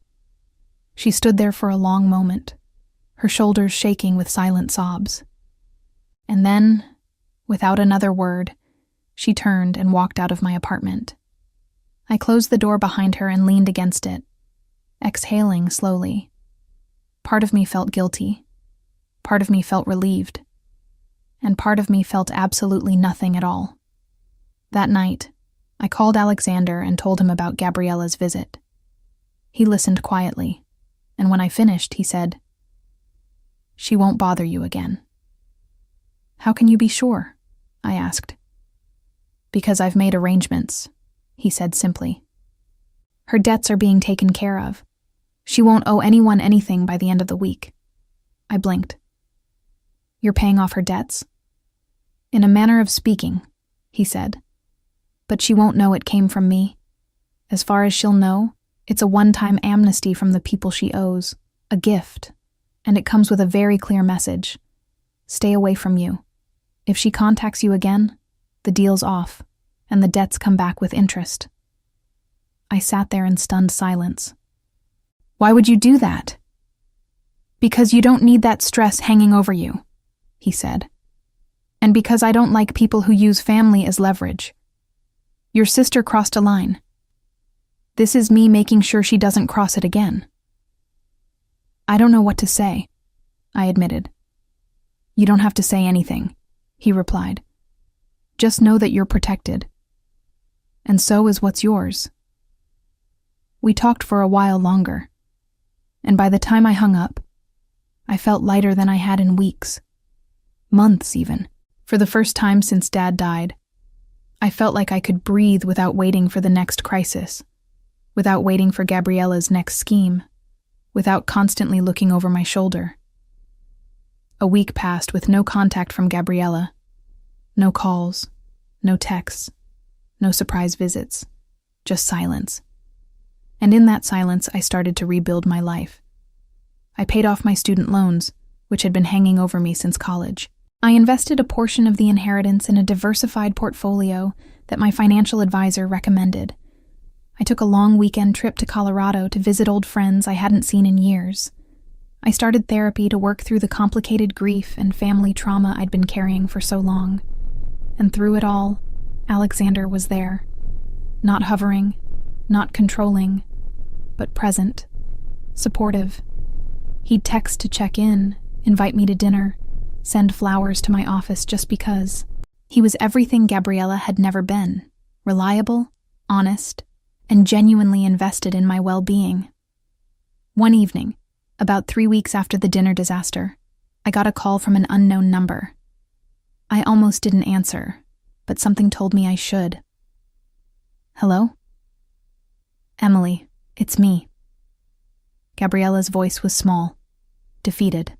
She stood there for a long moment, her shoulders shaking with silent sobs. And then, without another word, she turned and walked out of my apartment. I closed the door behind her and leaned against it, exhaling slowly. Part of me felt guilty. Part of me felt relieved. And part of me felt absolutely nothing at all. That night, I called Alexander and told him about Gabriella's visit. He listened quietly, and when I finished, he said, She won't bother you again. How can you be sure? I asked. Because I've made arrangements, he said simply. Her debts are being taken care of. She won't owe anyone anything by the end of the week. I blinked. You're paying off her debts? In a manner of speaking, he said. But she won't know it came from me. As far as she'll know, it's a one-time amnesty from the people she owes, a gift, and it comes with a very clear message. Stay away from you. If she contacts you again, the deal's off, and the debts come back with interest. I sat there in stunned silence. Why would you do that? Because you don't need that stress hanging over you, he said. And because I don't like people who use family as leverage. Your sister crossed a line. This is me making sure she doesn't cross it again. I don't know what to say, I admitted. You don't have to say anything, he replied. Just know that you're protected. And so is what's yours. We talked for a while longer, and by the time I hung up, I felt lighter than I had in weeks, months even. For the first time since Dad died, I felt like I could breathe without waiting for the next crisis, without waiting for Gabriella's next scheme, without constantly looking over my shoulder. A week passed with no contact from Gabriella, no calls, no texts, no surprise visits, just silence. And in that silence, I started to rebuild my life. I paid off my student loans, which had been hanging over me since college. I invested a portion of the inheritance in a diversified portfolio that my financial advisor recommended. I took a long weekend trip to Colorado to visit old friends I hadn't seen in years. I started therapy to work through the complicated grief and family trauma I'd been carrying for so long. And through it all, Alexander was there. Not hovering, not controlling, but present, supportive. He'd text to check in, invite me to dinner, send flowers to my office just because. He was everything Gabriella had never been, reliable, honest, and genuinely invested in my well-being. One evening, about 3 weeks after the dinner disaster, I got a call from an unknown number. I almost didn't answer, but something told me I should. Hello? Emily, it's me. Gabriella's voice was small, defeated.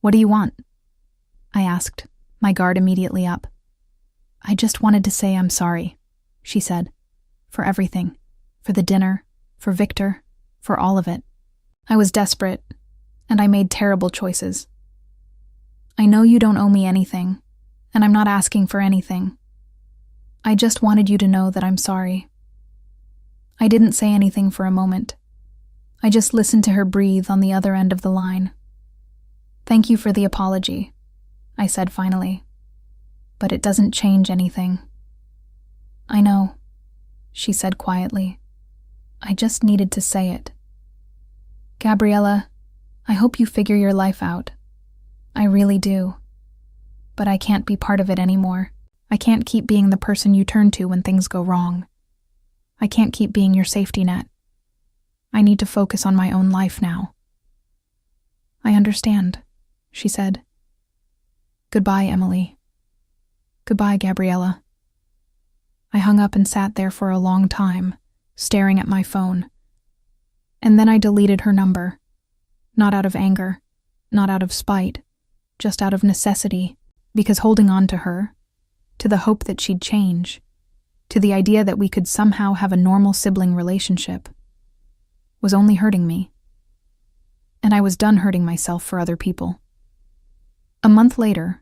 What do you want? I asked, my guard immediately up. I just wanted to say I'm sorry, she said, for everything, for the dinner, for Victor, for all of it. I was desperate, and I made terrible choices. I know you don't owe me anything, and I'm not asking for anything. I just wanted you to know that I'm sorry. I didn't say anything for a moment. I just listened to her breathe on the other end of the line. Thank you for the apology, I said finally. But it doesn't change anything. I know, she said quietly. I just needed to say it. Gabriella, I hope you figure your life out. I really do. But I can't be part of it anymore. I can't keep being the person you turn to when things go wrong. I can't keep being your safety net. I need to focus on my own life now. I understand, she said. Goodbye, Emily. Goodbye, Gabriella. I hung up and sat there for a long time, staring at my phone. And then I deleted her number. Not out of anger, not out of spite, just out of necessity, because holding on to her, to the hope that she'd change, to the idea that we could somehow have a normal sibling relationship, was only hurting me. And I was done hurting myself for other people. A month later,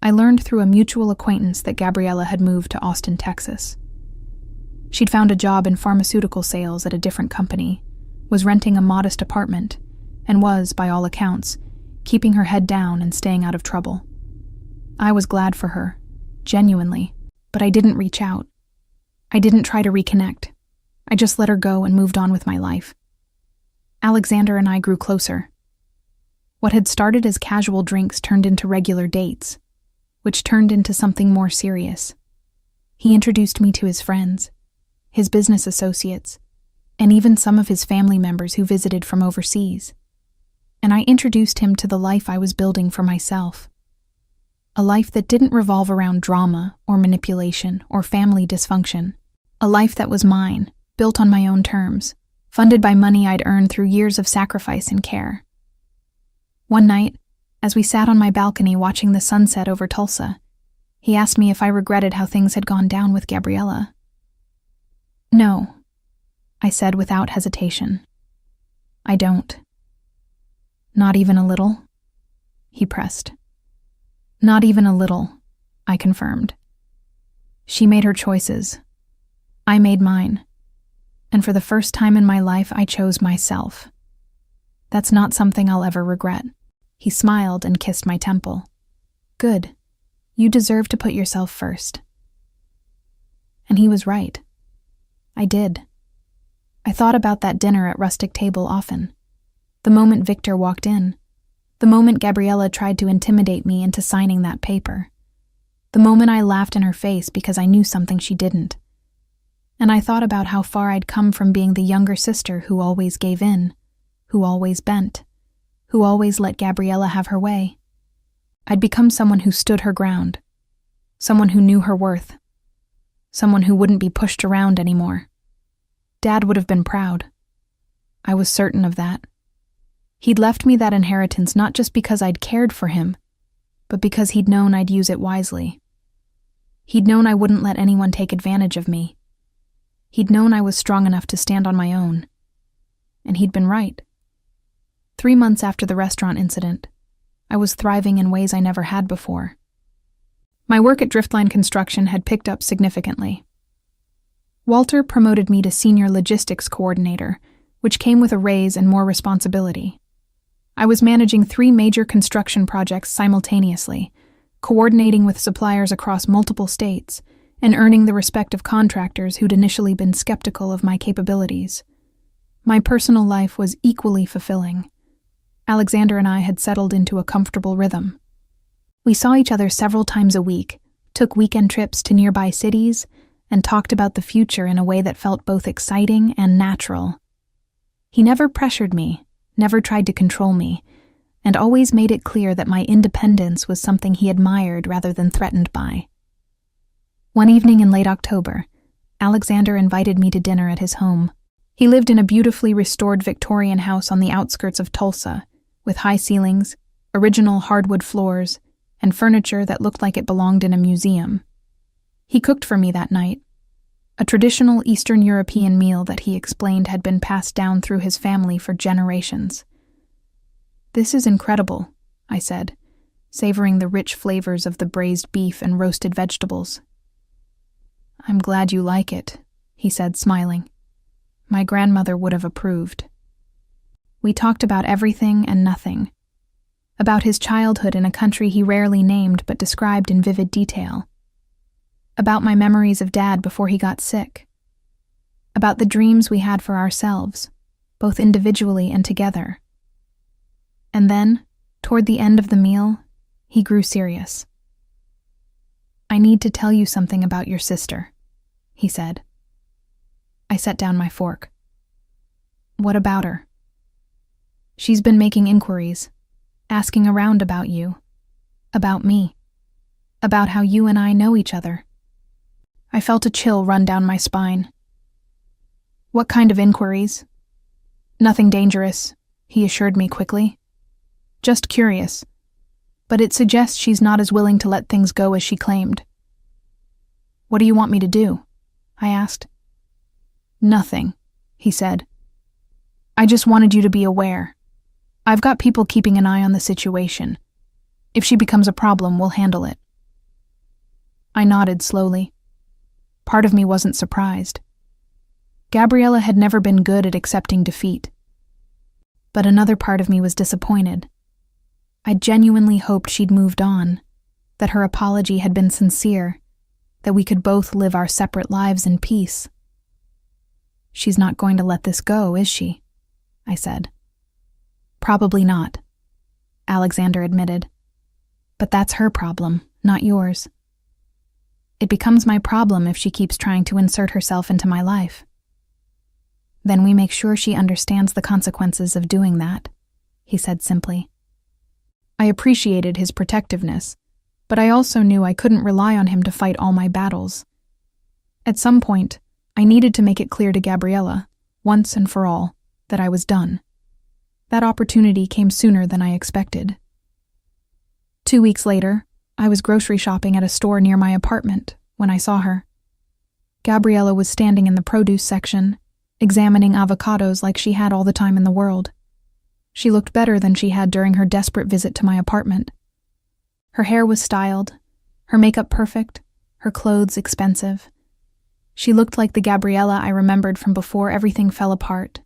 I learned through a mutual acquaintance that Gabriella had moved to Austin, Texas. She'd found a job in pharmaceutical sales at a different company, was renting a modest apartment, and was, by all accounts, keeping her head down and staying out of trouble. I was glad for her, genuinely, but I didn't reach out. I didn't try to reconnect. I just let her go and moved on with my life. Alexander and I grew closer. What had started as casual drinks turned into regular dates, which turned into something more serious. He introduced me to his friends, his business associates, and even some of his family members who visited from overseas. And I introduced him to the life I was building for myself. A life that didn't revolve around drama or manipulation or family dysfunction. A life that was mine, built on my own terms, funded by money I'd earned through years of sacrifice and care. One night, as we sat on my balcony watching the sunset over Tulsa, he asked me if I regretted how things had gone down with Gabriella. No, I said without hesitation. I don't. Not even a little? He pressed. Not even a little, I confirmed. She made her choices. I made mine. And for the first time in my life, I chose myself. That's not something I'll ever regret. He smiled and kissed my temple. Good, You deserve to put yourself first. And he was right. I did. I thought about that dinner at Rustic Table often. The moment Victor walked in. The moment Gabriella tried to intimidate me into signing that paper. The moment I laughed in her face because I knew something she didn't. And I thought about how far I'd come from being the younger sister who always gave in, who always bent, who always let Gabriella have her way. I'd become someone who stood her ground, someone who knew her worth, someone who wouldn't be pushed around anymore. Dad would have been proud. I was certain of that. He'd left me that inheritance not just because I'd cared for him, but because he'd known I'd use it wisely. He'd known I wouldn't let anyone take advantage of me. He'd known I was strong enough to stand on my own. And he'd been right. 3 months after the restaurant incident, I was thriving in ways I never had before. My work at Driftline Construction had picked up significantly. Walter promoted me to senior logistics coordinator, which came with a raise and more responsibility. I was managing 3 major construction projects simultaneously, coordinating with suppliers across multiple states, and earning the respect of contractors who'd initially been skeptical of my capabilities. My personal life was equally fulfilling. Alexander and I had settled into a comfortable rhythm. We saw each other several times a week, took weekend trips to nearby cities, and talked about the future in a way that felt both exciting and natural. He never pressured me, never tried to control me, and always made it clear that my independence was something he admired rather than threatened by. One evening in late October, Alexander invited me to dinner at his home. He lived in a beautifully restored Victorian house on the outskirts of Tulsa, with high ceilings, original hardwood floors, and furniture that looked like it belonged in a museum. He cooked for me that night, a traditional Eastern European meal that he explained had been passed down through his family for generations. "This is incredible," I said, savoring the rich flavors of the braised beef and roasted vegetables. "I'm glad you like it," he said, smiling. "My grandmother would have approved." We talked about everything and nothing. About his childhood in a country he rarely named but described in vivid detail. About my memories of Dad before he got sick. About the dreams we had for ourselves, both individually and together. And then, toward the end of the meal, he grew serious. "I need to tell you something about your sister," he said. I set down my fork. "What about her?" "She's been making inquiries, asking around about you, about me, about how you and I know each other." I felt a chill run down my spine. "What kind of inquiries?" "Nothing dangerous," he assured me quickly. "Just curious. But it suggests she's not as willing to let things go as she claimed." "What do you want me to do?" I asked. "Nothing," he said. "I just wanted you to be aware. I've got people keeping an eye on the situation. If she becomes a problem, we'll handle it." I nodded slowly. Part of me wasn't surprised. Gabriella had never been good at accepting defeat. But another part of me was disappointed. I genuinely hoped she'd moved on, that her apology had been sincere, that we could both live our separate lives in peace. "She's not going to let this go, is she?" I said. "Probably not," Alexander admitted. "But that's her problem, not yours. It becomes my problem if she keeps trying to insert herself into my life. Then we make sure she understands the consequences of doing that," he said simply. I appreciated his protectiveness, but I also knew I couldn't rely on him to fight all my battles. At some point, I needed to make it clear to Gabriella, once and for all, that I was done. That opportunity came sooner than I expected. 2 weeks later, I was grocery shopping at a store near my apartment when I saw her. Gabriella was standing in the produce section, examining avocados like she had all the time in the world. She looked better than she had during her desperate visit to my apartment. Her hair was styled, her makeup perfect, her clothes expensive. She looked like the Gabriella I remembered from before everything fell apart.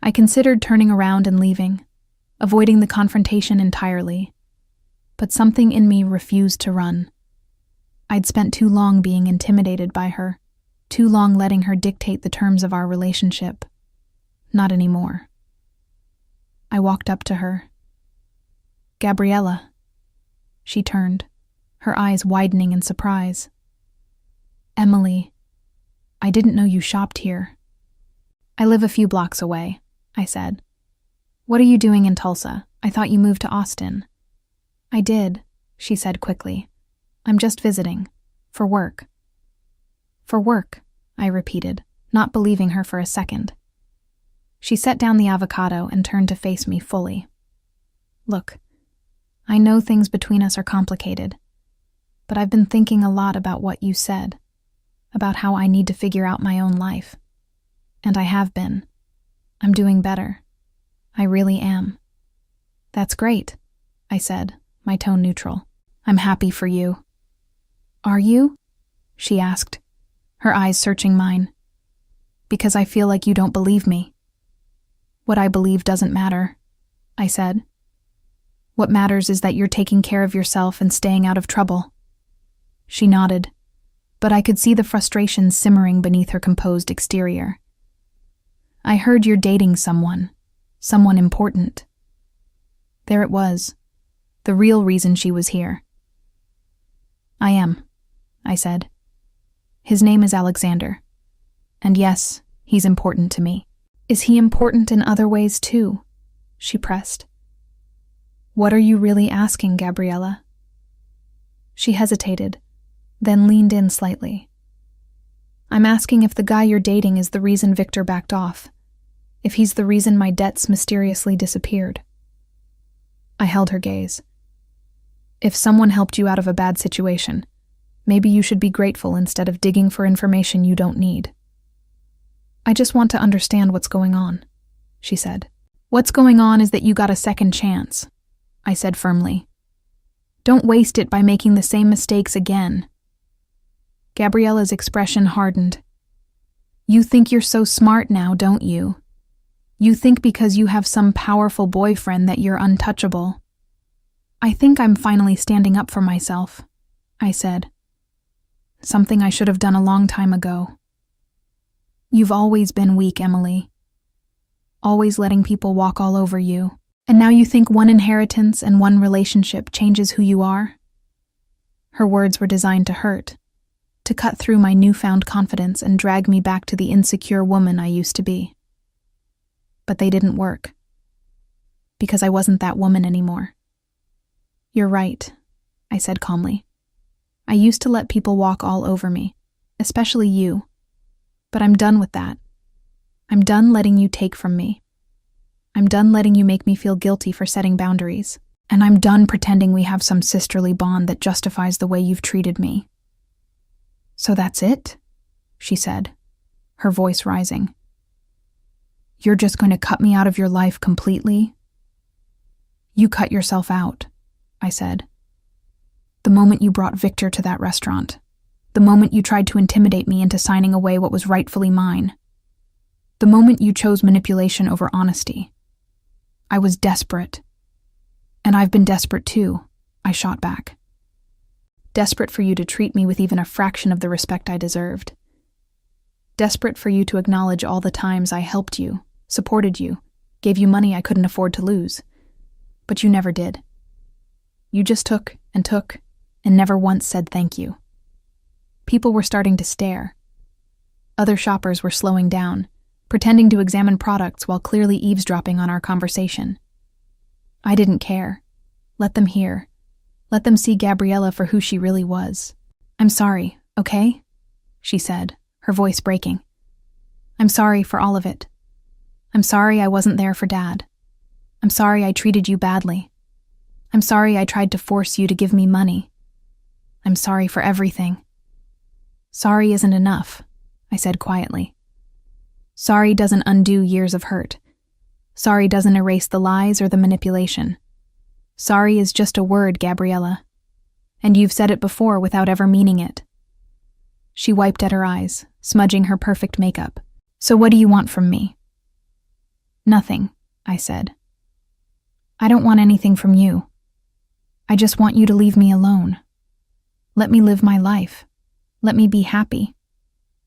I considered turning around and leaving, avoiding the confrontation entirely. but something in me refused to run. I'd spent too long being intimidated by her, too long letting her dictate the terms of our relationship. Not anymore. I walked up to her. "Gabriella." She turned, her eyes widening in surprise. "Emily, I didn't know you shopped here." "I live a few blocks away," I said. "What are you doing in Tulsa? I thought you moved to Austin." "I did," she said quickly. "I'm just visiting. For work." "For work," I repeated, not believing her for a second. She set down the avocado and turned to face me fully. "Look, I know things between us are complicated, but I've been thinking a lot about what you said, about how I need to figure out my own life. And I have been. I'm doing better. I really am." "That's great," I said, my tone neutral. "I'm happy for you." "Are you?" she asked, her eyes searching mine. "Because I feel like you don't believe me." "What I believe doesn't matter," I said. "What matters is that you're taking care of yourself and staying out of trouble." She nodded, but I could see the frustration simmering beneath her composed exterior. "I heard you're dating someone important." There it was, the real reason she was here. "I am," I said. "His name is Alexander. And yes, he's important to me." "Is he important in other ways too?" she pressed. "What are you really asking, Gabriella?" She hesitated, then leaned in slightly. "I'm asking if the guy you're dating is the reason Victor backed off, if he's the reason my debts mysteriously disappeared." I held her gaze. "If someone helped you out of a bad situation, maybe you should be grateful instead of digging for information you don't need." "I just want to understand what's going on," she said. "What's going on is that you got a second chance," I said firmly. "Don't waste it by making the same mistakes again." Gabriella's expression hardened. "You think you're so smart now, don't you? You think because you have some powerful boyfriend that you're untouchable." "I think I'm finally standing up for myself," I said. "Something I should have done a long time ago." "You've always been weak, Emily. Always letting people walk all over you. And now you think one inheritance and one relationship changes who you are?" Her words were designed to hurt, to cut through my newfound confidence and drag me back to the insecure woman I used to be. But they didn't work. Because I wasn't that woman anymore. "You're right," I said calmly. "I used to let people walk all over me, especially you. But I'm done with that. I'm done letting you take from me. I'm done letting you make me feel guilty for setting boundaries. And I'm done pretending we have some sisterly bond that justifies the way you've treated me." "So that's it?" she said, her voice rising. "You're just going to cut me out of your life completely?" "You cut yourself out," I said. "The moment you brought Victor to that restaurant. The moment you tried to intimidate me into signing away what was rightfully mine. The moment you chose manipulation over honesty. I was desperate. And I've been desperate too," I shot back. "Desperate for you to treat me with even a fraction of the respect I deserved. Desperate for you to acknowledge all the times I helped you, supported you, gave you money I couldn't afford to lose. But you never did. You just took, and never once said thank you." People were starting to stare. Other shoppers were slowing down, pretending to examine products while clearly eavesdropping on our conversation. I didn't care. Let them hear. Let them see Gabriella for who she really was. "I'm sorry, okay?" she said, her voice breaking. "I'm sorry for all of it. I'm sorry I wasn't there for Dad. I'm sorry I treated you badly. I'm sorry I tried to force you to give me money. I'm sorry for everything." "Sorry isn't enough," I said quietly. "Sorry doesn't undo years of hurt. Sorry doesn't erase the lies or the manipulation. Sorry is just a word, Gabriella. And you've said it before without ever meaning it." She wiped at her eyes, smudging her perfect makeup. "So what do you want from me?" "Nothing," I said. "I don't want anything from you." I just want you to leave me alone. Let me live my life. Let me be happy.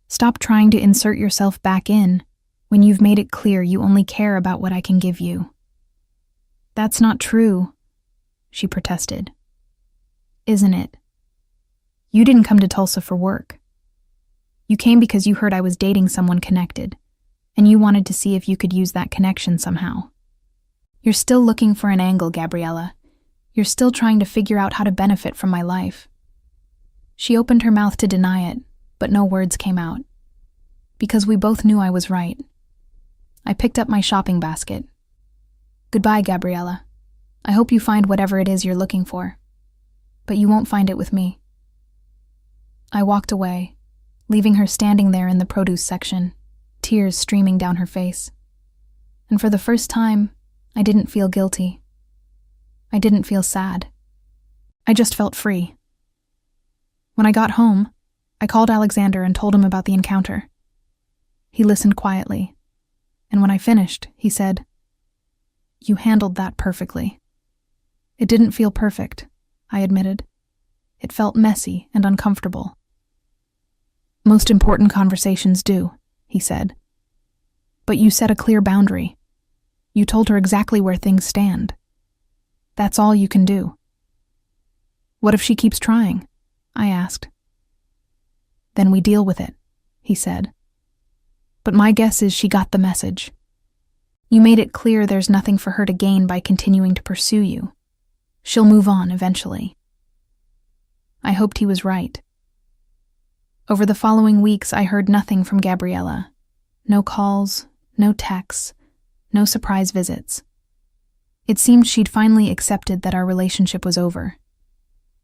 Stop trying to insert yourself back in when you've made it clear you only care about what I can give you." "That's not true," she protested. "Isn't it? You didn't come to Tulsa for work. You came because you heard I was dating someone connected, and you wanted to see if you could use that connection somehow. You're still looking for an angle, Gabriella. You're still trying to figure out how to benefit from my life." She opened her mouth to deny it, but no words came out. Because we both knew I was right. I picked up my shopping basket. "Goodbye, Gabriella. I hope you find whatever it is you're looking for. But you won't find it with me." I walked away, leaving her standing there in the produce section, tears streaming down her face. And for the first time, I didn't feel guilty. I didn't feel sad. I just felt free. When I got home, I called Alexander and told him about the encounter. He listened quietly, and when I finished, he said, "You handled that perfectly." "It didn't feel perfect," I admitted. "It felt messy and uncomfortable." "Most important conversations do," he said. "But you set a clear boundary. You told her exactly where things stand. That's all you can do." "What if she keeps trying?" I asked. "Then we deal with it," he said. "But my guess is she got the message. You made it clear there's nothing for her to gain by continuing to pursue you. She'll move on eventually." I hoped he was right. Over the following weeks, I heard nothing from Gabriella. No calls, no texts, no surprise visits. It seemed she'd finally accepted that our relationship was over.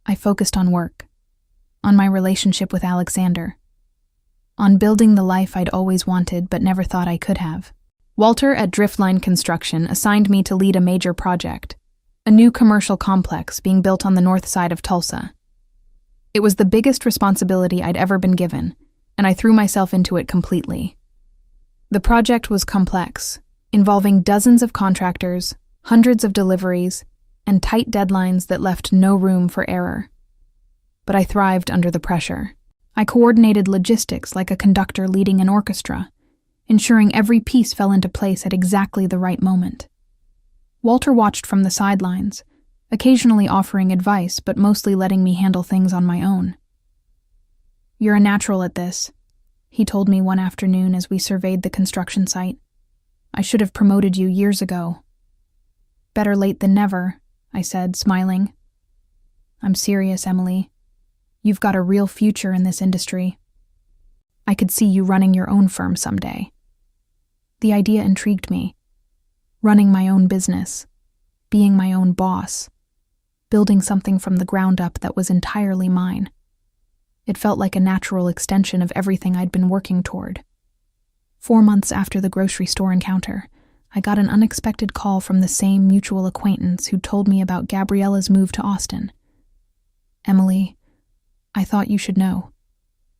I focused on work, on my relationship with Alexander, on building the life I'd always wanted but never thought I could have. Walter at Driftline Construction assigned me to lead a major project, a new commercial complex being built on the north side of Tulsa. It was the biggest responsibility I'd ever been given, and I threw myself into it completely. The project was complex, involving dozens of contractors, hundreds of deliveries, and tight deadlines that left no room for error. But I thrived under the pressure. I coordinated logistics like a conductor leading an orchestra, ensuring every piece fell into place at exactly the right moment. Walter watched from the sidelines, occasionally offering advice but mostly letting me handle things on my own. "You're a natural at this," he told me one afternoon as we surveyed the construction site. "I should have promoted you years ago." "Better late than never," I said, smiling. "I'm serious, Emily. You've got a real future in this industry. I could see you running your own firm someday." The idea intrigued me. Running my own business, being my own boss, building something from the ground up that was entirely mine. It felt like a natural extension of everything I'd been working toward. 4 months after the grocery store encounter, I got an unexpected call from the same mutual acquaintance who told me about Gabriella's move to Austin. "Emily, I thought you should know.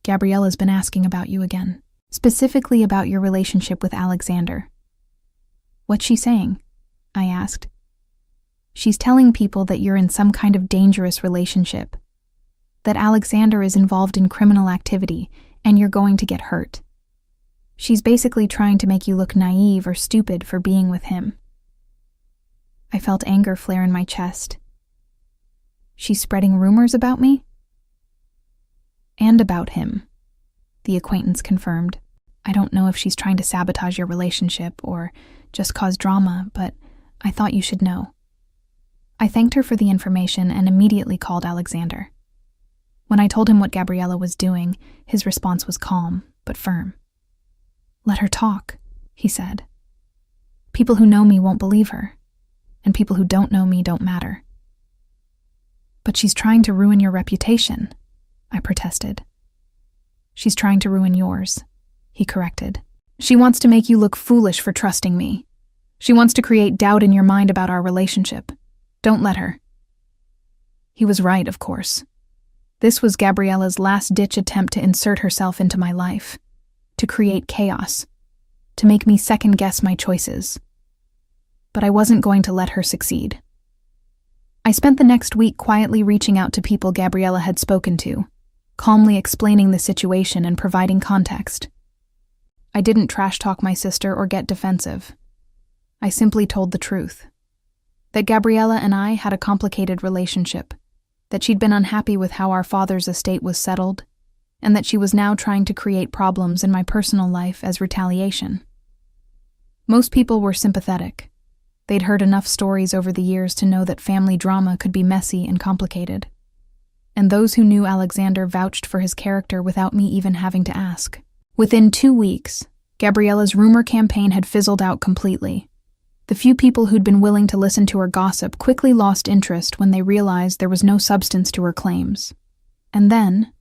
Gabriella's been asking about you again, specifically about your relationship with Alexander." "What's she saying?" I asked. "She's telling people that you're in some kind of dangerous relationship, that Alexander is involved in criminal activity and you're going to get hurt. She's basically trying to make you look naive or stupid for being with him." I felt anger flare in my chest. "She's spreading rumors about me?" "And about him," the acquaintance confirmed. "I don't know if she's trying to sabotage your relationship or just cause drama, but I thought you should know." I thanked her for the information and immediately called Alexander. When I told him what Gabriella was doing, his response was calm but firm. "Let her talk," he said. "People who know me won't believe her, and people who don't know me don't matter." "But she's trying to ruin your reputation," I protested. "She's trying to ruin yours," he corrected. "She wants to make you look foolish for trusting me. She wants to create doubt in your mind about our relationship. Don't let her." He was right, of course. This was Gabriella's last-ditch attempt to insert herself into my life, to create chaos, to make me second-guess my choices. But I wasn't going to let her succeed. I spent the next week quietly reaching out to people Gabriella had spoken to, calmly explaining the situation and providing context. I didn't trash talk my sister or get defensive. I simply told the truth. That Gabriella and I had a complicated relationship, that she'd been unhappy with how our father's estate was settled, and that she was now trying to create problems in my personal life as retaliation. Most people were sympathetic. They'd heard enough stories over the years to know that family drama could be messy and complicated. And those who knew Alexander vouched for his character without me even having to ask. Within 2 weeks, Gabriella's rumor campaign had fizzled out completely. The few people who'd been willing to listen to her gossip quickly lost interest when they realized there was no substance to her claims. And then,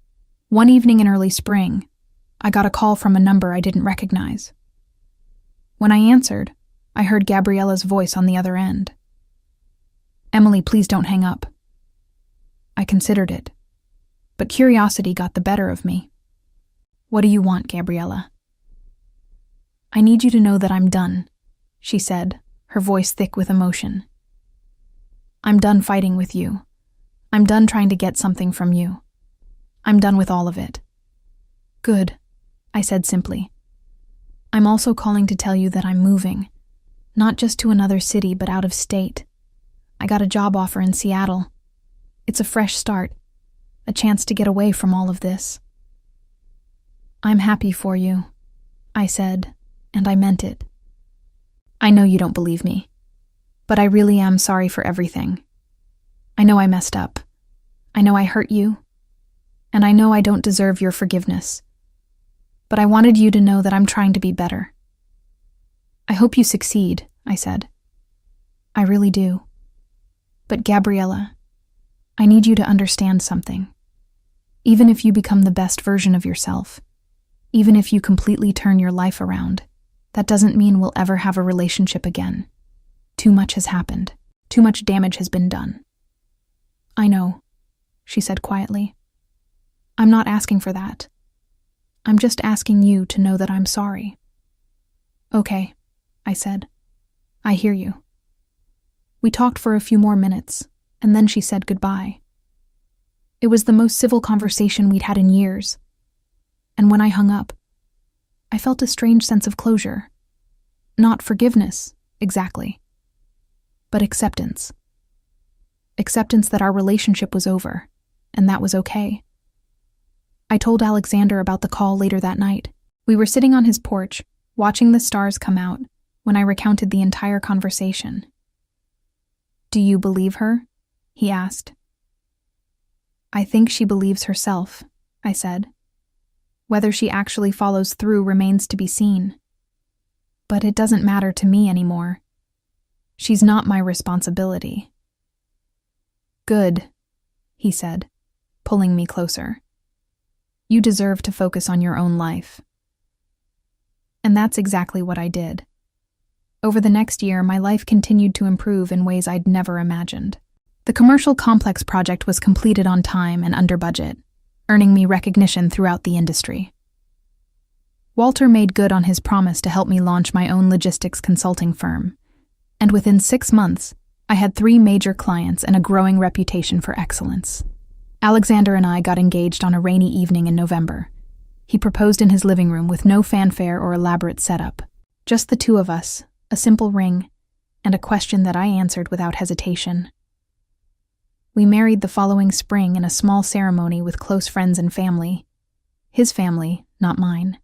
one evening in early spring, I got a call from a number I didn't recognize. When I answered, I heard Gabriella's voice on the other end. "Emily, please don't hang up." I considered it, but curiosity got the better of me. "What do you want, Gabriella?" "I need you to know that I'm done," she said, her voice thick with emotion. "I'm done fighting with you. I'm done trying to get something from you. I'm done with all of it." "Good," I said simply. "I'm also calling to tell you that I'm moving. Not just to another city, but out of state. I got a job offer in Seattle. It's a fresh start, a chance to get away from all of this." "I'm happy for you," I said, and I meant it. "I know you don't believe me, but I really am sorry for everything. I know I messed up. I know I hurt you, and I know I don't deserve your forgiveness. But I wanted you to know that I'm trying to be better." "I hope you succeed," I said. "I really do. But Gabriella, I need you to understand something. Even if you become the best version of yourself, even if you completely turn your life around, that doesn't mean we'll ever have a relationship again. Too much has happened. Too much damage has been done." "I know," she said quietly. "I'm not asking for that. I'm just asking you to know that I'm sorry." "Okay," I said. "I hear you." We talked for a few more minutes, and then she said goodbye. It was the most civil conversation we'd had in years. And when I hung up, I felt a strange sense of closure. Not forgiveness, exactly, but acceptance. Acceptance that our relationship was over, and that was okay. I told Alexander about the call later that night. We were sitting on his porch, watching the stars come out, when I recounted the entire conversation. "Do you believe her?" he asked. "I think she believes herself," I said. "Whether she actually follows through remains to be seen. But it doesn't matter to me anymore. She's not my responsibility." "Good," he said, pulling me closer. "You deserve to focus on your own life." And that's exactly what I did. Over the next year, my life continued to improve in ways I'd never imagined. The commercial complex project was completed on time and under budget, earning me recognition throughout the industry. Walter made good on his promise to help me launch my own logistics consulting firm, and within 6 months, I had 3 major clients and a growing reputation for excellence. Alexander and I got engaged on a rainy evening in November. He proposed in his living room with no fanfare or elaborate setup. Just the two of us, a simple ring, and a question that I answered without hesitation. We married the following spring in a small ceremony with close friends and family. His family, not mine.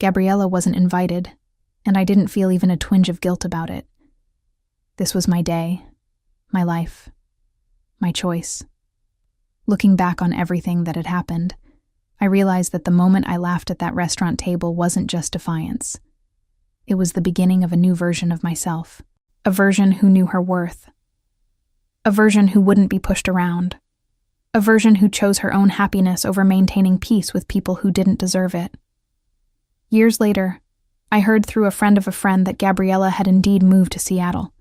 Gabriella wasn't invited, and I didn't feel even a twinge of guilt about it. This was my day, my life, my choice. Looking back on everything that had happened, I realized that the moment I laughed at that restaurant table wasn't just defiance. It was the beginning of a new version of myself, a version who knew her worth, a version who wouldn't be pushed around, a version who chose her own happiness over maintaining peace with people who didn't deserve it. Years later, I heard through a friend of a friend that Gabriella had indeed moved to Seattle.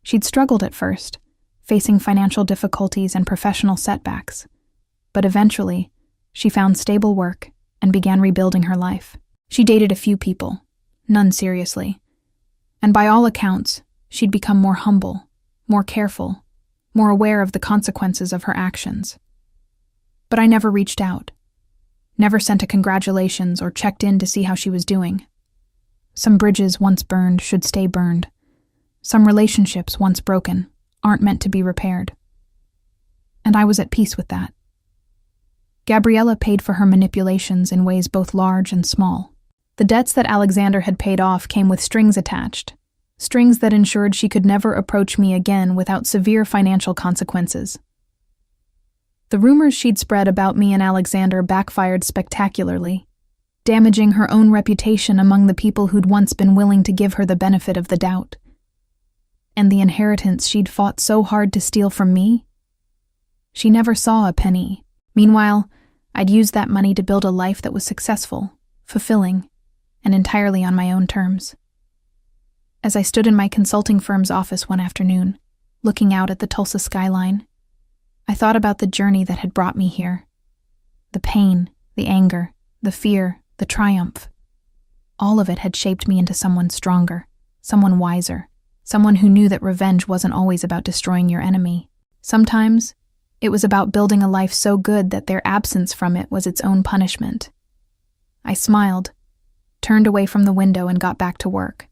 She'd struggled at first, facing financial difficulties and professional setbacks, but eventually, she found stable work and began rebuilding her life. She dated a few people, none seriously, and by all accounts, she'd become more humble, more careful, more aware of the consequences of her actions. But I never reached out, never sent a congratulations or checked in to see how she was doing. Some bridges once burned should stay burned. Some relationships once broken aren't meant to be repaired. And I was at peace with that. Gabriella paid for her manipulations in ways both large and small. The debts that Alexander had paid off came with strings attached, strings that ensured she could never approach me again without severe financial consequences. The rumors she'd spread about me and Alexander backfired spectacularly, damaging her own reputation among the people who'd once been willing to give her the benefit of the doubt. And the inheritance she'd fought so hard to steal from me? She never saw a penny. Meanwhile, I'd used that money to build a life that was successful, fulfilling, and entirely on my own terms. As I stood in my consulting firm's office one afternoon, looking out at the Tulsa skyline, I thought about the journey that had brought me here. The pain, the anger, the fear, the triumph. All of it had shaped me into someone stronger, someone wiser, someone who knew that revenge wasn't always about destroying your enemy. Sometimes, it was about building a life so good that their absence from it was its own punishment. I smiled, turned away from the window and got back to work.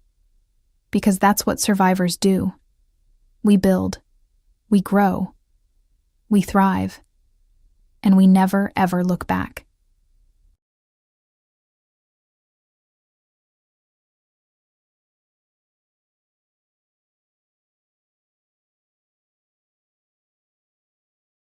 Because that's what survivors do. We build, we grow, we thrive, and we never ever look back.